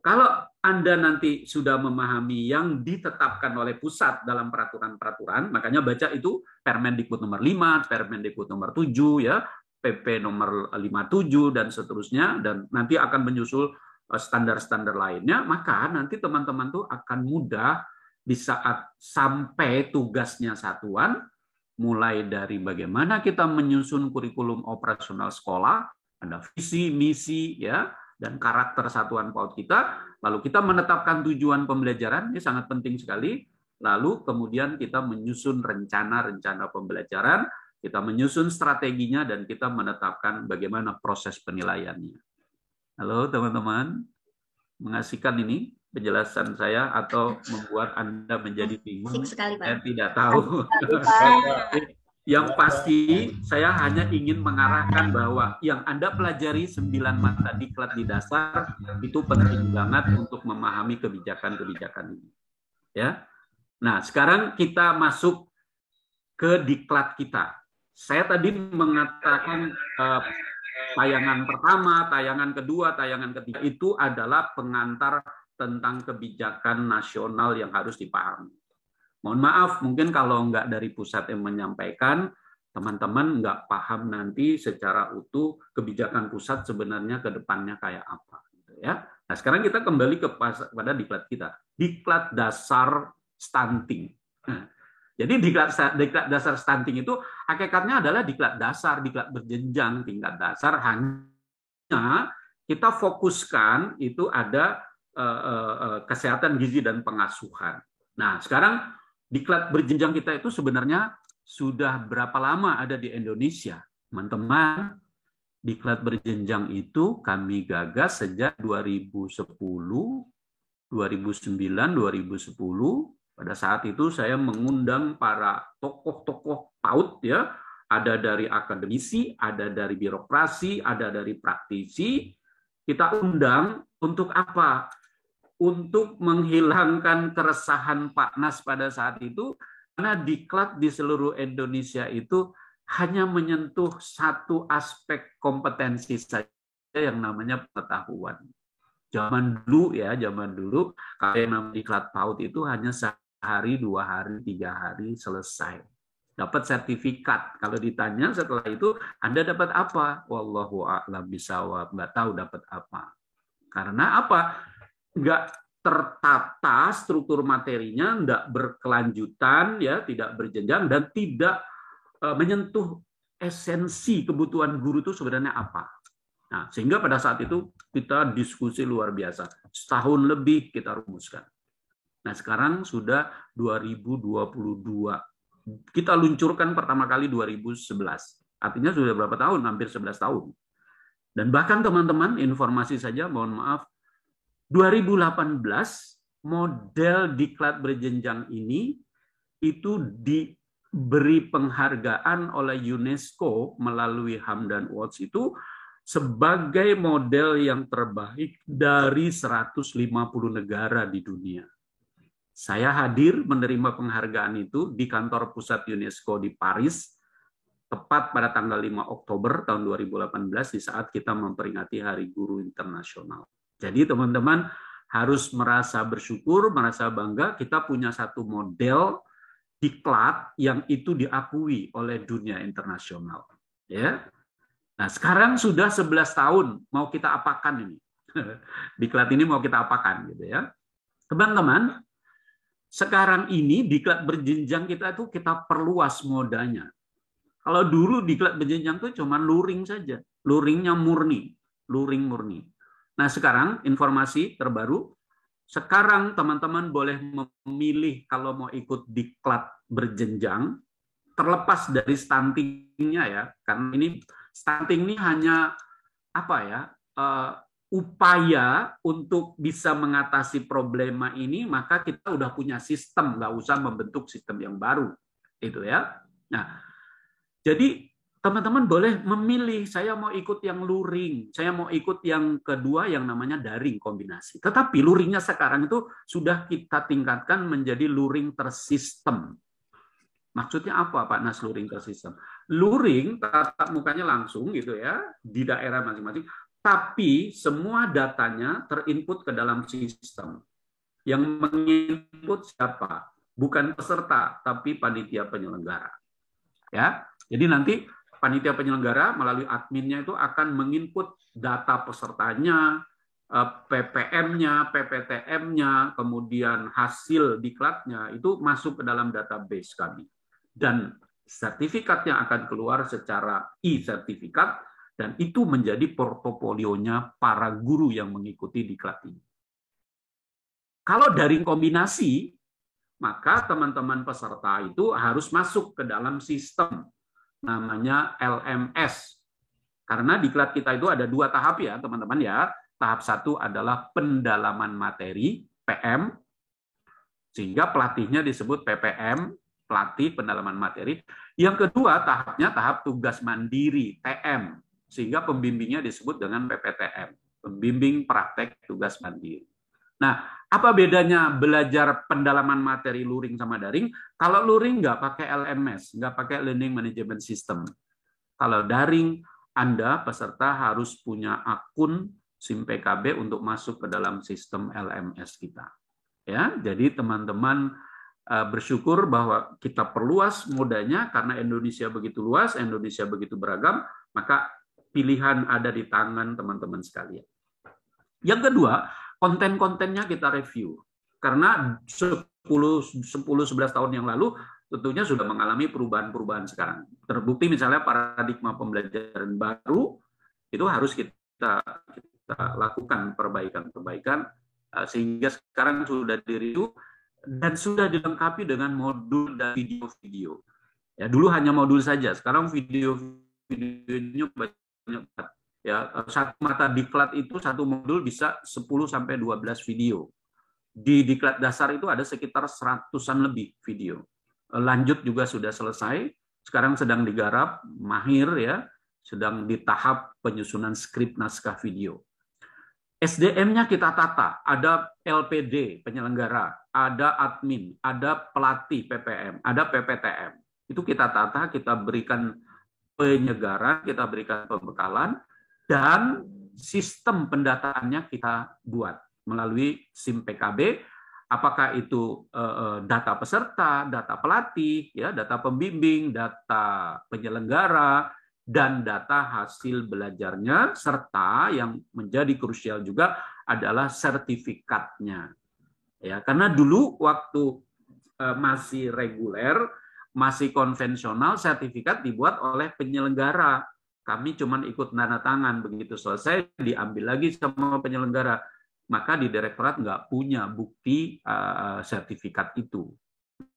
kalau Anda nanti sudah memahami yang ditetapkan oleh pusat dalam peraturan-peraturan, makanya baca itu Permendikbud nomor 5, Permendikbud nomor 7, ya, PP nomor 57, dan seterusnya, dan nanti akan menyusul standar-standar lainnya, maka nanti teman-teman tuh akan mudah di saat sampai tugasnya satuan, mulai dari bagaimana kita menyusun kurikulum operasional sekolah, ada visi, misi, ya, dan karakter satuan PAUD kita, lalu kita menetapkan tujuan pembelajaran, ini sangat penting sekali, lalu kemudian kita menyusun rencana-rencana pembelajaran, kita menyusun strateginya, dan kita menetapkan bagaimana proses penilaiannya. Halo teman-teman, mengasihkan ini penjelasan saya atau membuat Anda menjadi bingung? Saya tidak tahu. Yang pasti saya hanya ingin mengarahkan bahwa yang Anda pelajari 9 mata diklat di dasar itu penting banget untuk memahami kebijakan-kebijakan ini. Ya. Nah, sekarang kita masuk ke diklat kita. Saya tadi mengatakan tayangan pertama, tayangan kedua, tayangan ketiga itu adalah pengantar tentang kebijakan nasional yang harus dipahami. Mohon maaf, mungkin kalau nggak dari pusat yang menyampaikan, teman-teman nggak paham nanti secara utuh kebijakan pusat sebenarnya ke depannya kayak apa. Gitu ya. Nah, sekarang kita kembali pada diklat kita. Diklat dasar stunting. Jadi diklat dasar stunting itu hakikatnya adalah diklat dasar, diklat berjenjang, tingkat dasar, hanya kita fokuskan itu ada kesehatan gizi dan pengasuhan. Nah, sekarang diklat berjenjang kita itu sebenarnya sudah berapa lama ada di Indonesia? Teman-teman, diklat berjenjang itu kami gagas sejak 2010, 2009, 2010. Pada saat itu saya mengundang para tokoh-tokoh PAUD, ya, ada dari akademisi, ada dari birokrasi, ada dari praktisi. Kita undang untuk apa? Untuk menghilangkan keresahan Pak Nas pada saat itu, karena diklat di seluruh Indonesia itu hanya menyentuh satu aspek kompetensi saja yang namanya pengetahuan. Zaman dulu ya, zaman dulu kalau yang namanya diklat PAUD itu hanya sehari, 2 hari, 3 hari selesai. Dapat sertifikat. Kalau ditanya setelah itu, Anda dapat apa? Wallahu a'lam bishawab. Nggak tahu dapat apa. Karena apa? Nggak tertata struktur materinya, nggak berkelanjutan, ya, tidak berjenjang, dan tidak menyentuh esensi kebutuhan guru itu sebenarnya apa. Nah, sehingga pada saat itu kita diskusi luar biasa. Setahun lebih kita rumuskan. Nah, sekarang sudah 2022. Kita luncurkan pertama kali 2011. Artinya sudah berapa tahun? Hampir 11 tahun. Dan bahkan teman-teman, informasi saja, mohon maaf, 2018 model diklat berjenjang ini itu diberi penghargaan oleh UNESCO melalui Hamdan Awards itu sebagai model yang terbaik dari 150 negara di dunia. Saya hadir menerima penghargaan itu di kantor pusat UNESCO di Paris, tepat pada tanggal 5 Oktober tahun 2018 di saat kita memperingati Hari Guru Internasional. Jadi teman-teman harus merasa bersyukur, merasa bangga kita punya satu model diklat yang itu diakui oleh dunia internasional. Ya. Nah, sekarang sudah 11 tahun, mau kita apakan ini? Diklat ini mau kita apakan gitu ya. Teman-teman, sekarang ini diklat berjenjang kita itu kita perluas modanya. Kalau dulu diklat berjenjang itu cuma luring saja, luringnya murni, luring murni. Nah, sekarang informasi terbaru, sekarang teman-teman boleh memilih kalau mau ikut diklat berjenjang, terlepas dari stuntingnya ya, karena ini stunting ini hanya apa ya, upaya untuk bisa mengatasi problema ini, maka kita udah punya sistem, nggak usah membentuk sistem yang baru, itu ya. Nah, jadi teman-teman boleh memilih, saya mau ikut yang luring, saya mau ikut yang kedua yang namanya daring kombinasi. Tetapi luringnya sekarang itu sudah kita tingkatkan menjadi luring tersistem. Maksudnya apa Pak Nas luring tersistem? Luring tatap mukanya langsung gitu ya di daerah masing-masing, tapi semua datanya terinput ke dalam sistem. Yang menginput siapa? Bukan peserta, tapi panitia penyelenggara. Ya, jadi nanti panitia penyelenggara melalui adminnya itu akan menginput data pesertanya, PPM-nya, PPTM-nya, kemudian hasil diklatnya itu masuk ke dalam database kami. Dan sertifikat yang akan keluar secara e-sertifikat, dan itu menjadi portofolionya para guru yang mengikuti diklat ini. Kalau daring kombinasi, maka teman-teman peserta itu harus masuk ke dalam sistem namanya LMS. Karena diklat kita itu ada 2 tahap ya teman-teman ya. Tahap 1 adalah pendalaman materi, PM, sehingga pelatihnya disebut PPM, pelatih pendalaman materi. Yang kedua tahapnya tahap tugas mandiri, TM, sehingga pembimbingnya disebut dengan PPTM, pembimbing praktek tugas mandiri. Nah, apa bedanya belajar pendalaman materi luring sama daring? Kalau luring nggak pakai LMS, nggak pakai Learning Management System. Kalau daring, Anda peserta harus punya akun SIM PKB untuk masuk ke dalam sistem LMS kita. Ya, jadi teman-teman bersyukur bahwa kita perluas modanya karena Indonesia begitu luas, Indonesia begitu beragam, maka pilihan ada di tangan teman-teman sekalian. Yang kedua, konten-kontennya kita review. Karena 10-11 tahun yang lalu tentunya sudah mengalami perubahan-perubahan sekarang. Terbukti misalnya paradigma pembelajaran baru itu harus kita lakukan perbaikan-perbaikan sehingga sekarang sudah di-review dan sudah dilengkapi dengan modul dan video-video. Ya, dulu hanya modul saja, sekarang video-videonya banyak. Ya, satu mata diklat itu satu modul bisa 10-12 video. Di diklat dasar itu ada sekitar 100-an lebih video. Lanjut juga sudah selesai, sekarang sedang digarap, mahir ya, sedang di tahap penyusunan skrip naskah video. SDM-nya kita tata, ada LPD penyelenggara, ada admin, ada pelatih PPM, ada PPTM. Itu kita tata, kita berikan penyegaran, kita berikan pembekalan, dan sistem pendataannya kita buat melalui SIM PKB, apakah itu data peserta, data pelatih, ya, data pembimbing, data penyelenggara, dan data hasil belajarnya, serta yang menjadi krusial juga adalah sertifikatnya. Ya, karena dulu waktu masih reguler, masih konvensional, sertifikat dibuat oleh penyelenggara. Kami cuma ikut tanda tangan, begitu selesai diambil lagi sama penyelenggara. Maka di direktorat nggak punya bukti sertifikat itu.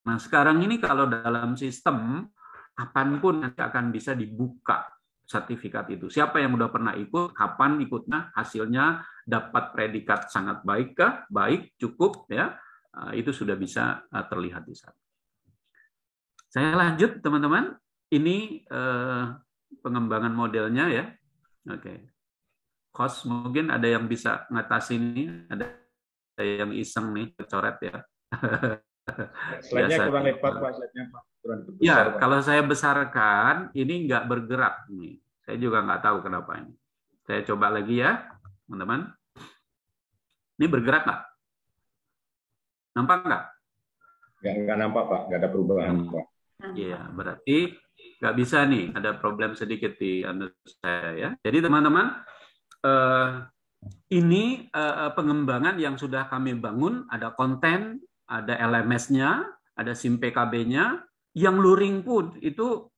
Nah sekarang ini kalau dalam sistem, kapanpun nanti akan bisa dibuka sertifikat itu. Siapa yang udah pernah ikut, kapan ikutnya, hasilnya dapat predikat sangat baik kah? Baik, cukup ya. Itu sudah bisa terlihat di sana. Saya lanjut teman-teman. Ini pengembangan modelnya ya. Oke. Host mungkin ada yang bisa ngatasin ini, ada yang iseng nih, coret ya. Slide-nya Biasa kurang gitu. lebar Pak, slide-nya Pak. Kurang besar, Ya, Pak. kalau saya besarkan, ini nggak bergerak nih. Saya juga nggak tahu kenapa ini. Saya coba lagi ya, teman-teman. Ini bergerak nggak? Nampak nggak? Nggak nampak Pak, nggak ada perubahan Pak. Iya, berarti nggak bisa nih. Ada problem sedikit di saya ya. Jadi teman-teman, ini pengembangan yang sudah kami bangun. Ada konten, ada LMS-nya, ada SIM PKB-nya. Yang luring pun itu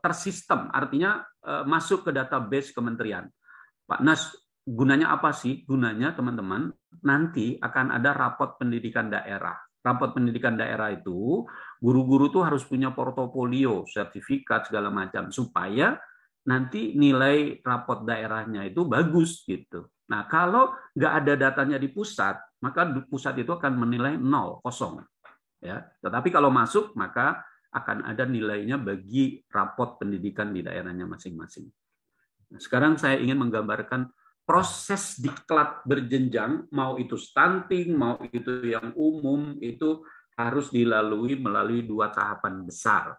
tersistem, artinya masuk ke database kementerian. Pak Nas, gunanya apa sih? Gunanya teman-teman, nanti akan ada rapot pendidikan daerah. Rapot pendidikan daerah itu, guru-guru tuh harus punya portofolio, sertifikat, segala macam, supaya nanti nilai rapot daerahnya itu bagus gitu. Nah, kalau nggak ada datanya di pusat, maka pusat itu akan menilai 0, kosong. Ya. Tetapi kalau masuk, maka akan ada nilainya bagi rapot pendidikan di daerahnya masing-masing. Nah, sekarang saya ingin menggambarkan proses diklat berjenjang, mau itu stunting, mau itu yang umum, itu harus dilalui melalui 2 tahapan besar,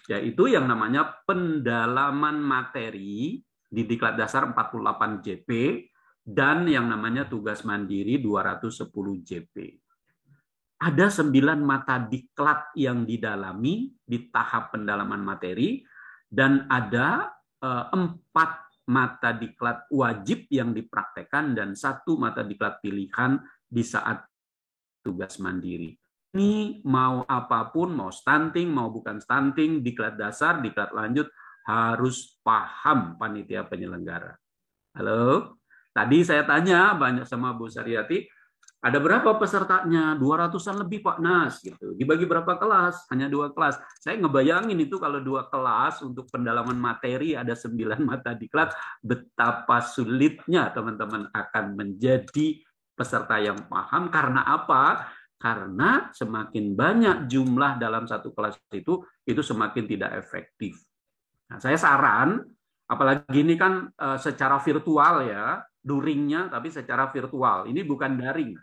yaitu yang namanya pendalaman materi di diklat dasar 48 JP dan yang namanya tugas mandiri 210 JP. Ada 9 mata diklat yang didalami di tahap pendalaman materi dan ada 4 mata diklat wajib yang dipraktekkan dan 1 mata diklat pilihan di saat tugas mandiri. Ini mau apapun, mau stunting, mau bukan stunting, diklat dasar, diklat lanjut, harus paham panitia penyelenggara. Halo? Tadi saya tanya banyak sama Bu Saryati, ada berapa pesertanya? 200-an lebih Pak Nas gitu. Dibagi berapa kelas? Hanya 2 kelas. Saya ngebayangin itu kalau 2 kelas untuk pendalaman materi ada 9 mata diklat, betapa sulitnya teman-teman akan menjadi peserta yang paham. Karena apa? Karena semakin banyak jumlah dalam 1 kelas itu semakin tidak efektif. Nah, saya saran, apalagi ini kan secara virtual ya, luringnya tapi secara virtual. Ini bukan daring.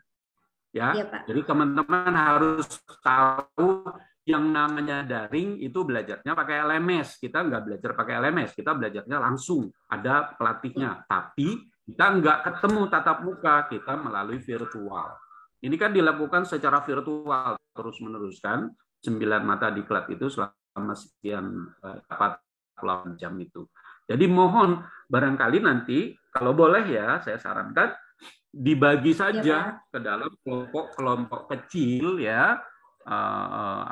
Ya, jadi teman-teman harus tahu yang namanya daring itu belajarnya pakai LMS. Kita nggak belajar pakai LMS, kita belajarnya langsung. Ada pelatihnya, tapi kita nggak ketemu tatap muka, kita melalui virtual. Ini kan dilakukan secara virtual terus-menerus kan, 9 mata diklat itu selama sekian 48 jam itu. Jadi mohon barangkali nanti kalau boleh ya saya sarankan dibagi saja ke dalam kelompok-kelompok kecil ya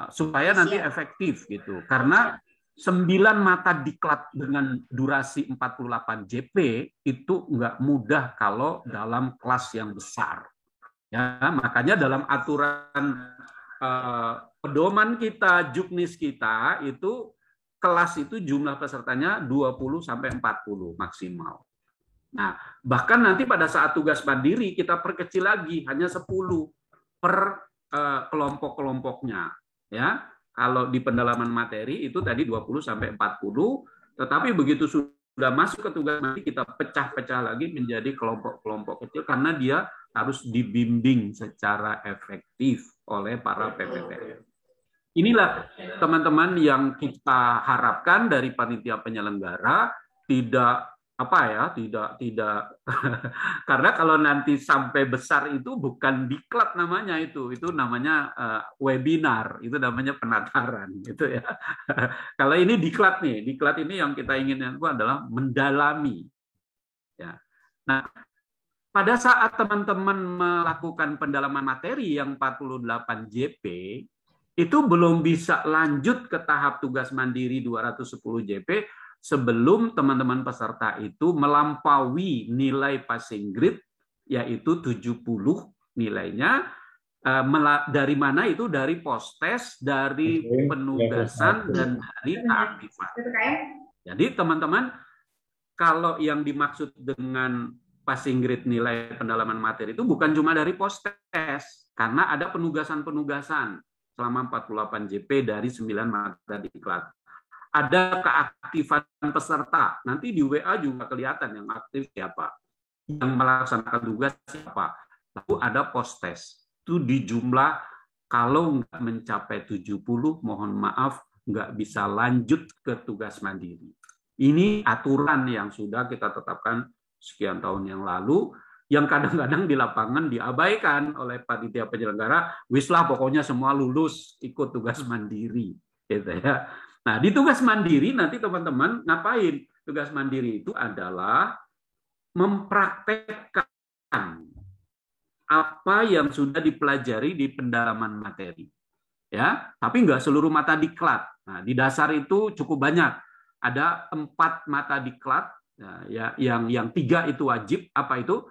supaya nanti efektif gitu. Karena 9 mata diklat dengan durasi 48 JP itu nggak mudah kalau dalam kelas yang besar. Ya, makanya dalam aturan pedoman kita, juknis kita itu kelas itu jumlah pesertanya 20 sampai 40 maksimal. Nah, bahkan nanti pada saat tugas mandiri kita perkecil lagi hanya 10 per kelompok-kelompoknya ya. Kalau di pendalaman materi itu tadi 20 sampai 40, tetapi begitu sudah masuk ke tugas mandiri kita pecah-pecah lagi menjadi kelompok-kelompok kecil karena dia harus dibimbing secara efektif oleh para PPTN. Inilah teman-teman yang kita harapkan dari panitia penyelenggara, tidak karena kalau nanti sampai besar itu bukan diklat namanya, itu namanya webinar, itu namanya penataran gitu ya. Kalau ini diklat nih, diklat ini yang kita inginkan itu adalah mendalami ya. Nah, pada saat teman-teman melakukan pendalaman materi yang 48 JP itu belum bisa lanjut ke tahap tugas mandiri 210 JP sebelum teman-teman peserta itu melampaui nilai passing grade yaitu 70 nilainya. Dari mana itu? Dari post-test, dari penugasan, dan dari keaktifan. Jadi teman-teman, kalau yang dimaksud dengan passing grade nilai pendalaman materi itu bukan cuma dari post-test, karena ada penugasan-penugasan selama 48 JP dari 9 mata diklat. Ada keaktifan peserta. Nanti di WA juga kelihatan yang aktif siapa, yang melaksanakan tugas siapa. Lalu ada post test. Itu di jumlah Kalau nggak mencapai 70, mohon maaf, nggak bisa lanjut ke tugas mandiri. Ini aturan yang sudah kita tetapkan sekian tahun yang lalu, yang kadang-kadang di lapangan diabaikan oleh panitia penyelenggara. Wislah pokoknya semua lulus ikut tugas mandiri, gitu ya. Nah, di tugas mandiri nanti teman-teman ngapain? Tugas mandiri itu adalah mempraktekkan apa yang sudah dipelajari di pendalaman materi, ya. Tapi nggak seluruh mata diklat. Nah, di dasar itu cukup banyak. Ada 4 mata diklat, ya, yang 3 itu wajib. Apa itu?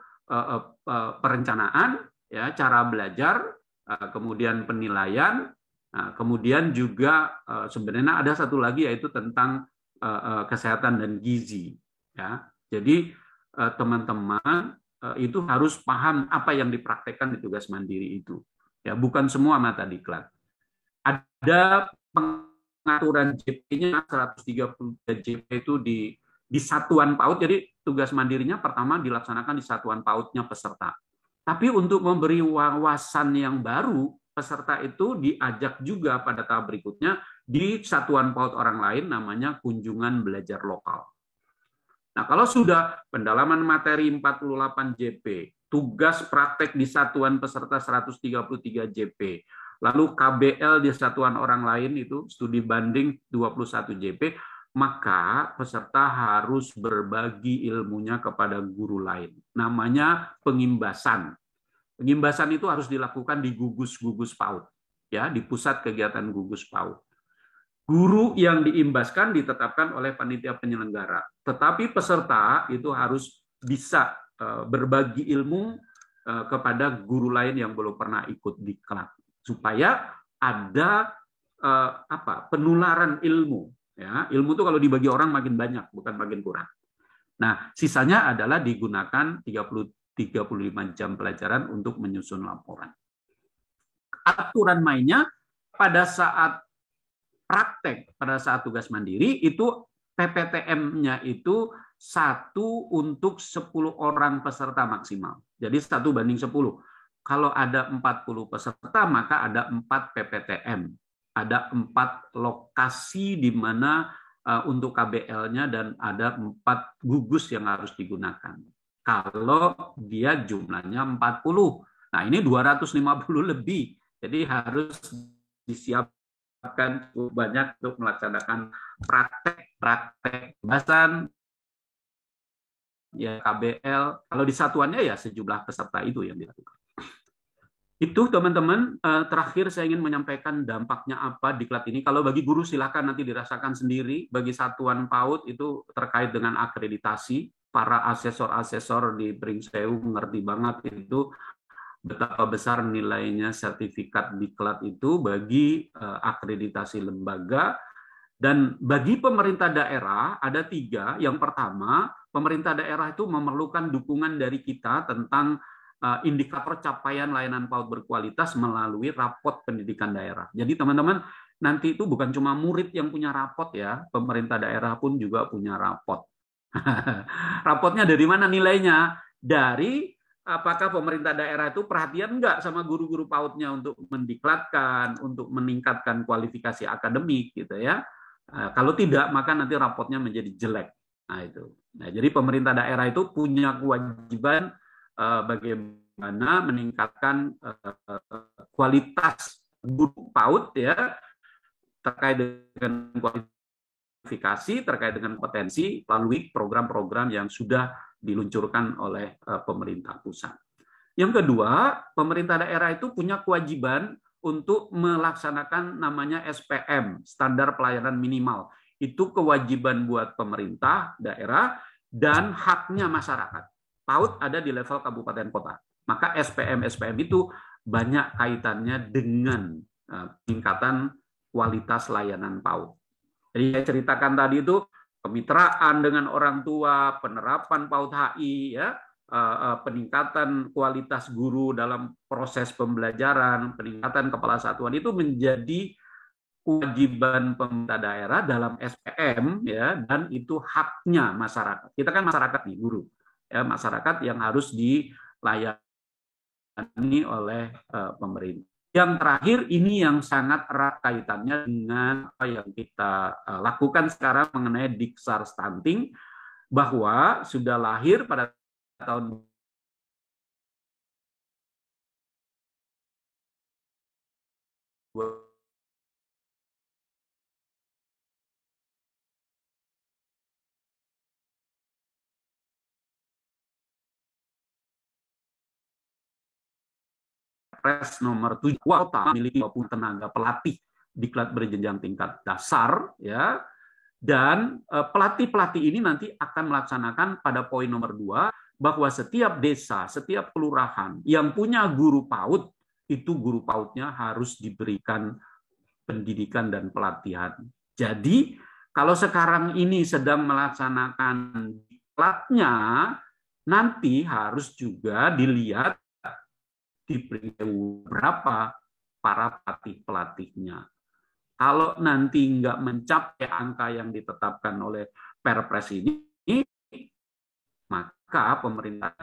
Perencanaan, ya, cara belajar, kemudian penilaian, kemudian juga sebenarnya ada satu lagi yaitu tentang kesehatan dan gizi, ya. Jadi teman-teman itu harus paham apa yang dipraktekkan di tugas mandiri itu, ya, bukan semua mata diklat. Ada pengaturan JP-nya 133 JP itu di satuan PAUD, jadi tugas mandirinya pertama dilaksanakan di satuan PAUD-nya peserta. Tapi untuk memberi wawasan yang baru, peserta itu diajak juga pada tahap berikutnya di satuan PAUD orang lain, namanya kunjungan belajar lokal. Nah, kalau sudah pendalaman materi 48 JP, tugas praktek di satuan peserta 133 JP, lalu KBL di satuan orang lain itu studi banding 21 JP, maka peserta harus berbagi ilmunya kepada guru lain. Namanya pengimbasan. Pengimbasan itu harus dilakukan di gugus-gugus PAUD, ya, di pusat kegiatan gugus PAUD. Guru yang diimbaskan ditetapkan oleh panitia penyelenggara, tetapi peserta itu harus bisa berbagi ilmu kepada guru lain yang belum pernah ikut diklat, supaya ada penularan ilmu. Ya, ilmu itu kalau dibagi orang makin banyak, bukan makin kurang. Nah, sisanya adalah digunakan 35 jam pelajaran untuk menyusun laporan. Aturan mainnya pada saat praktek, pada saat tugas mandiri itu PPTM-nya itu 1 untuk 10 orang peserta maksimal. Jadi 1:10. Kalau ada 40 peserta, maka ada 4 PPTM. Ada 4 lokasi di mana untuk KBL-nya dan ada 4 gugus yang harus digunakan. Kalau dia jumlahnya 40. Nah, ini 250 lebih. Jadi harus disiapkan cukup banyak untuk melaksanakan praktek bahasan, ya, KBL. Kalau di satuannya ya sejumlah peserta itu yang dilakukan. Itu teman-teman, terakhir saya ingin menyampaikan dampaknya apa diklat ini. Kalau bagi guru silakan nanti dirasakan sendiri. Bagi satuan PAUD itu terkait dengan akreditasi. Para asesor-asesor di Pringsewu mengerti banget itu betapa besar nilainya sertifikat diklat itu bagi akreditasi lembaga. Dan bagi pemerintah daerah ada 3. Yang pertama, pemerintah daerah itu memerlukan dukungan dari kita tentang indikator capaian layanan PAUD berkualitas melalui rapot pendidikan daerah. Jadi teman-teman, nanti itu bukan cuma murid yang punya rapot ya, pemerintah daerah pun juga punya rapot. Rapotnya dari mana nilainya? Dari apakah pemerintah daerah itu perhatian enggak sama guru-guru PAUD-nya untuk mendiklatkan, untuk meningkatkan kualifikasi akademik gitu ya. Kalau tidak, maka nanti rapotnya menjadi jelek. Nah, itu. Nah, jadi pemerintah daerah itu punya kewajiban bagaimana meningkatkan kualitas guru PAUD ya, terkait dengan kualifikasi, terkait dengan potensi melalui program-program yang sudah diluncurkan oleh pemerintah pusat. Yang kedua, pemerintah daerah itu punya kewajiban untuk melaksanakan namanya SPM, standar pelayanan minimal. Itu kewajiban buat pemerintah daerah dan haknya masyarakat. PAUD ada di level kabupaten kota. Maka SPM itu banyak kaitannya dengan peningkatan kualitas layanan PAUD. Jadi saya ceritakan tadi itu kemitraan dengan orang tua, penerapan PAUD HI, ya, peningkatan kualitas guru dalam proses pembelajaran, peningkatan kepala satuan itu menjadi kewajiban pemerintah daerah dalam SPM ya, dan itu haknya masyarakat. Kita kan masyarakat nih, guru. Ya, masyarakat yang harus dilayani oleh pemerintah. Yang terakhir ini yang sangat erat kaitannya dengan apa yang kita lakukan sekarang mengenai diksar stunting, bahwa sudah lahir pada tahun Perpres nomor 7 kota memiliki 20 tenaga pelatih diklat berjenjang tingkat dasar, ya, dan pelatih-pelatih ini nanti akan melaksanakan pada poin nomor 2 bahwa setiap desa, setiap kelurahan yang punya guru PAUD, itu guru PAUD-nya harus diberikan pendidikan dan pelatihan. Jadi kalau sekarang ini sedang melaksanakan diklatnya, nanti harus juga dilihat di berapa para pelatih-pelatihnya. Kalau nanti nggak mencapai angka yang ditetapkan oleh Perpres ini, maka pemerintah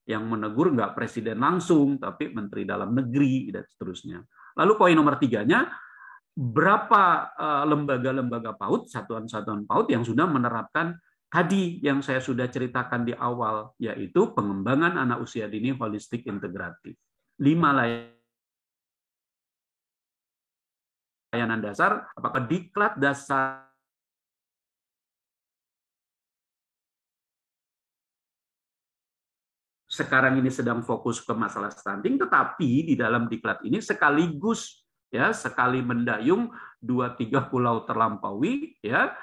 yang menegur nggak presiden langsung, tapi Menteri Dalam Negeri, dan seterusnya. Lalu poin nomor 3-nya, berapa lembaga-lembaga PAUD, satuan-satuan PAUD yang sudah menerapkan tadi yang saya sudah ceritakan di awal, yaitu pengembangan anak usia dini holistik integratif. 5 layanan dasar, apakah diklat dasar sekarang ini sedang fokus ke masalah stunting, tetapi di dalam diklat ini sekaligus, ya, sekali mendayung 2-3 pulau terlampaui, ya,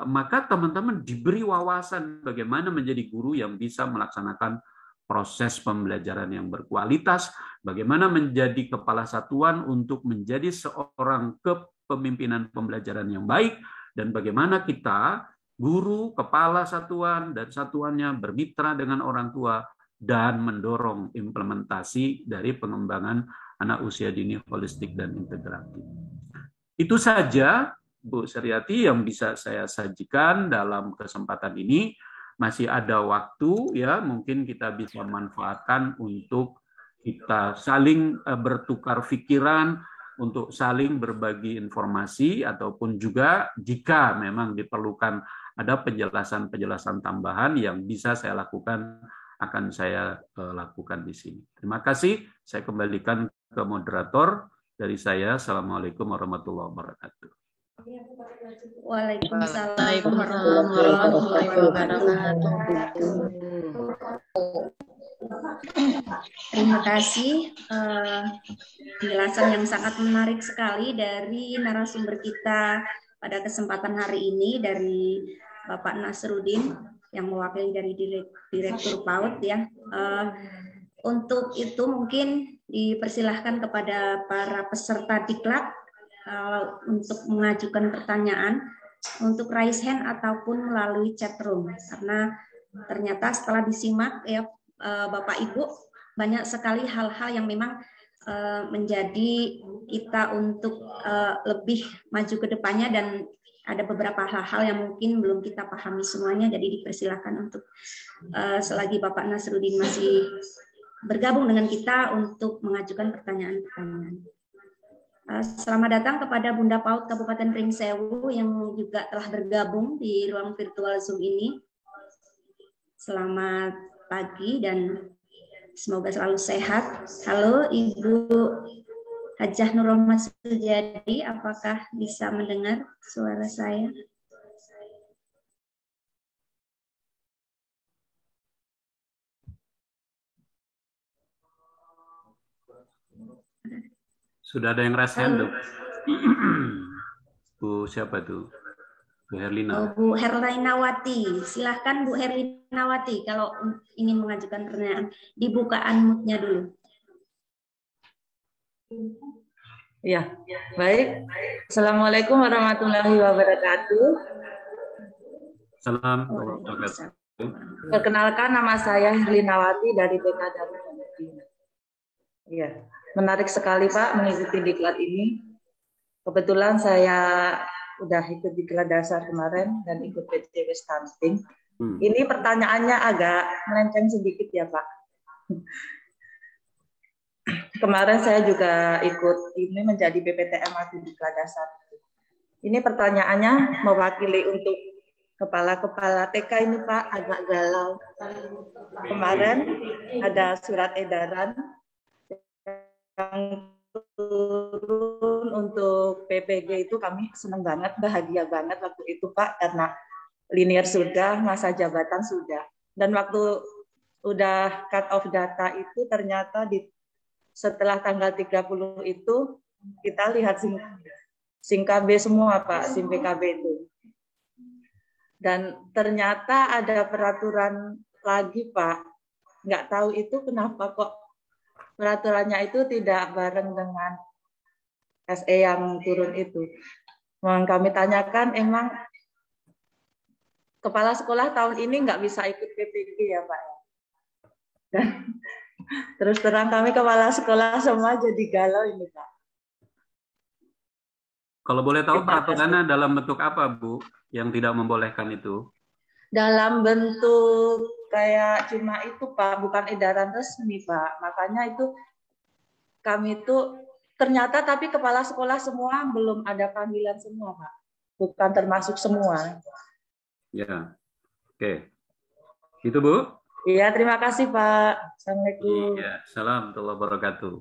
maka teman-teman diberi wawasan bagaimana menjadi guru yang bisa melaksanakan proses pembelajaran yang berkualitas, bagaimana menjadi kepala satuan untuk menjadi seorang kepemimpinan pembelajaran yang baik, dan bagaimana kita, guru, kepala satuan, dan satuannya bermitra dengan orang tua, dan mendorong implementasi dari pengembangan anak usia dini holistik dan integratif. Itu saja, Bu Suryati, yang bisa saya sajikan dalam kesempatan ini. Masih ada waktu, ya, mungkin kita bisa manfaatkan untuk kita saling bertukar pikiran, untuk saling berbagi informasi, ataupun juga jika memang diperlukan ada penjelasan-penjelasan tambahan yang bisa saya lakukan, akan saya lakukan di sini. Terima kasih. Saya kembalikan ke moderator dari saya. Assalamualaikum warahmatullahi wabarakatuh. Waalaikumsalam warahmatullahi wabarakatuh. Terima kasih, penjelasan yang sangat menarik sekali dari narasumber kita pada kesempatan hari ini, dari Bapak Nasruddin yang mewakili dari Direktur PAUD, ya. Untuk itu mungkin dipersilahkan kepada para peserta diklat untuk mengajukan pertanyaan, untuk raise hand ataupun melalui chat room, karena ternyata setelah disimak, ya, Bapak Ibu, banyak sekali hal-hal yang memang menjadi kita untuk lebih maju ke depannya, dan ada beberapa hal-hal yang mungkin belum kita pahami semuanya. Jadi dipersilakan untuk selagi Bapak Nasruddin masih bergabung dengan kita untuk mengajukan pertanyaan-pertanyaan. Selamat datang kepada Bunda PAUD Kabupaten Pringsewu yang juga telah bergabung di ruang virtual Zoom ini. Selamat pagi dan semoga selalu sehat. Halo Ibu Hajah Nurrohmah Sujadi, apakah bisa mendengar suara saya? Sudah ada yang raise hand, Bu, siapa tuh? Bu Herlina. Bu Herlinawati, silahkan Bu Herlinawati kalau ingin mengajukan pertanyaan. Dibuka unmute-nya dulu. Ya, baik. Assalamualaikum warahmatullahi wabarakatuh. Salam. Perkenalkan, nama saya Herlinawati dari PK Darul Hadiyah. Iya, menarik sekali Pak mengikuti diklat ini. Kebetulan saya udah ikut diklat dasar kemarin dan ikut PJW stunting. Ini pertanyaannya agak melenceng sedikit ya Pak. kemarin saya juga ikut ini menjadi PPTM di dasar. Ini pertanyaannya mewakili untuk kepala-kepala TK ini Pak, agak galau. Kemarin ada surat edaran yang turun untuk PPG itu, kami senang banget, bahagia banget waktu itu Pak, karena linear sudah, masa jabatan sudah. Dan waktu udah cut off data itu ternyata setelah tanggal 30 itu kita lihat SIM KB semua Pak, SIM PKB itu. Dan ternyata ada peraturan lagi Pak, nggak tahu itu kenapa kok peraturannya itu tidak bareng dengan SE yang turun itu. Kami tanyakan, emang kepala sekolah tahun ini nggak bisa ikut PPG ya Pak? Dan terus terang kami kepala sekolah semua jadi galau ini Pak. Kalau boleh tahu peraturannya dalam bentuk apa Bu yang tidak membolehkan itu? Dalam bentuk kayak cuma itu Pak, bukan edaran resmi Pak. Makanya itu kami itu ternyata tapi kepala sekolah semua belum ada panggilan semua Pak. Bukan termasuk semua. Ya, oke. Itu Bu? Iya, terima kasih Pak. Assalamualaikum. Iya, assalamualaikum warahmatullahi wabarakatuh.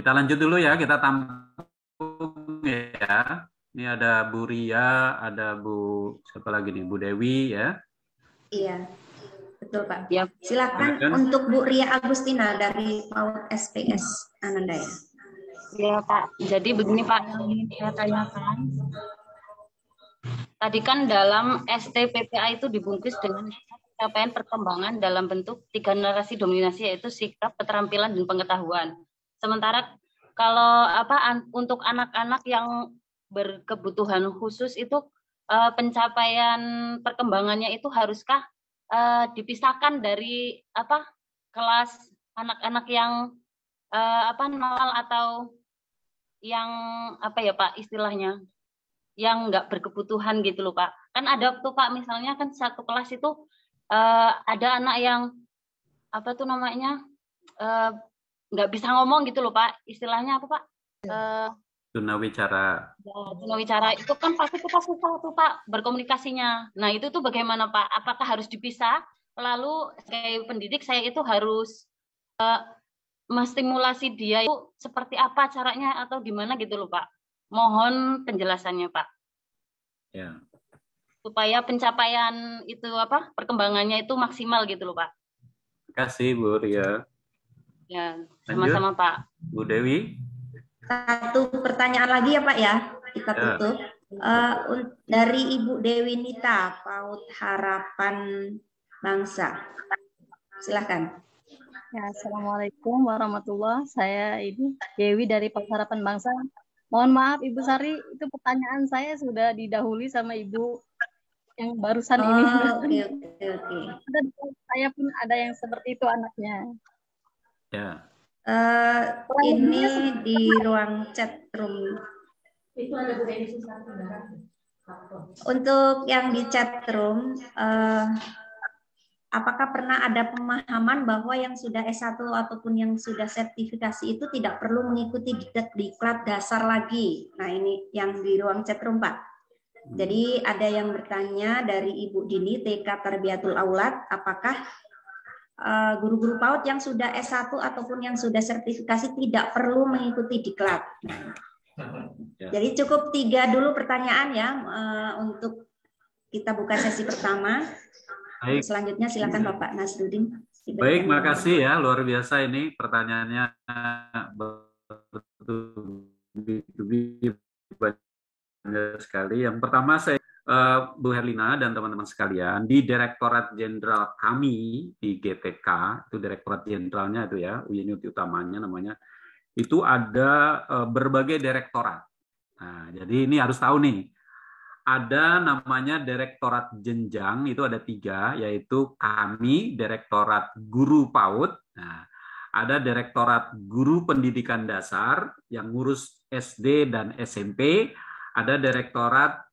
Kita lanjut dulu ya, kita tampung ya. Ini ada Bu Ria, ada Bu siapa lagi nih, Bu Dewi ya. Iya, betul Pak. Ya. Silakan untuk Bu Ria Agustina dari PAUD SPS Anandaya. Ya Pak, jadi begini Pak, yang ingin saya tanyakan. Tadi kan dalam STPPA itu dibungkus dengan capaian perkembangan dalam bentuk 3 narasi dominasi, yaitu sikap, keterampilan, dan pengetahuan. Sementara kalau untuk anak-anak yang berkebutuhan khusus itu pencapaian perkembangannya itu haruskah dipisahkan dari kelas anak-anak yang nol atau yang ya Pak istilahnya yang nggak berkebutuhan gitu loh Pak. Kan ada tuh Pak, misalnya kan satu kelas itu ada anak yang nggak bisa ngomong gitu loh Pak. Istilahnya apa Pak? Tunawicara. Ya, tunawicara itu kan pasti kita susah tuh Pak berkomunikasinya. Nah itu tuh bagaimana Pak? Apakah harus dipisah? Lalu sebagai pendidik saya itu harus menstimulasi dia itu seperti apa caranya atau gimana gitu loh Pak? Mohon penjelasannya Pak. Ya. Supaya pencapaian itu perkembangannya itu maksimal gitu loh Pak. Terima kasih Bu Ria. Ya, sama-sama Pak. Bu Dewi. Satu pertanyaan lagi ya Pak ya, kita tutup. Dari Ibu Dewi Nita, PAUD Harapan Bangsa. Silakan. Ya, Assalamualaikum warahmatullahi wabarakatuh. Saya ini Dewi dari PAUD Harapan Bangsa. Mohon maaf Ibu Sari, itu pertanyaan saya sudah didahului sama Ibu yang barusan ini. Oke. Saya pun ada yang seperti itu anaknya. Ya. Ini di ruang chat room. Untuk yang di chat room, apakah pernah ada pemahaman bahwa yang sudah S1 ataupun yang sudah sertifikasi itu tidak perlu mengikuti diklat dasar lagi? Nah ini yang di ruang chat room Pak. Jadi ada yang bertanya dari Ibu Dini, TK Tarbiyatul Aulad, apakah guru-guru PAUD yang sudah S1 ataupun yang sudah sertifikasi tidak perlu mengikuti diklat? Jadi cukup 3 dulu pertanyaan ya untuk kita buka sesi pertama. Baik. Selanjutnya silakan Bapak Nasruddin. Baik, makasih ya, luar biasa ini pertanyaannya banyak sekali. Yang pertama saya Bu Herlina dan teman-teman sekalian, di Direktorat Jenderal kami di GTK, itu Direktorat Jenderalnya itu ya, unit utamanya namanya, itu ada berbagai direktorat. Nah, jadi ini harus tahu nih, ada namanya Direktorat Jenjang, itu ada 3, yaitu kami, Direktorat Guru PAUD, nah, ada Direktorat Guru Pendidikan Dasar yang ngurus SD dan SMP, ada Direktorat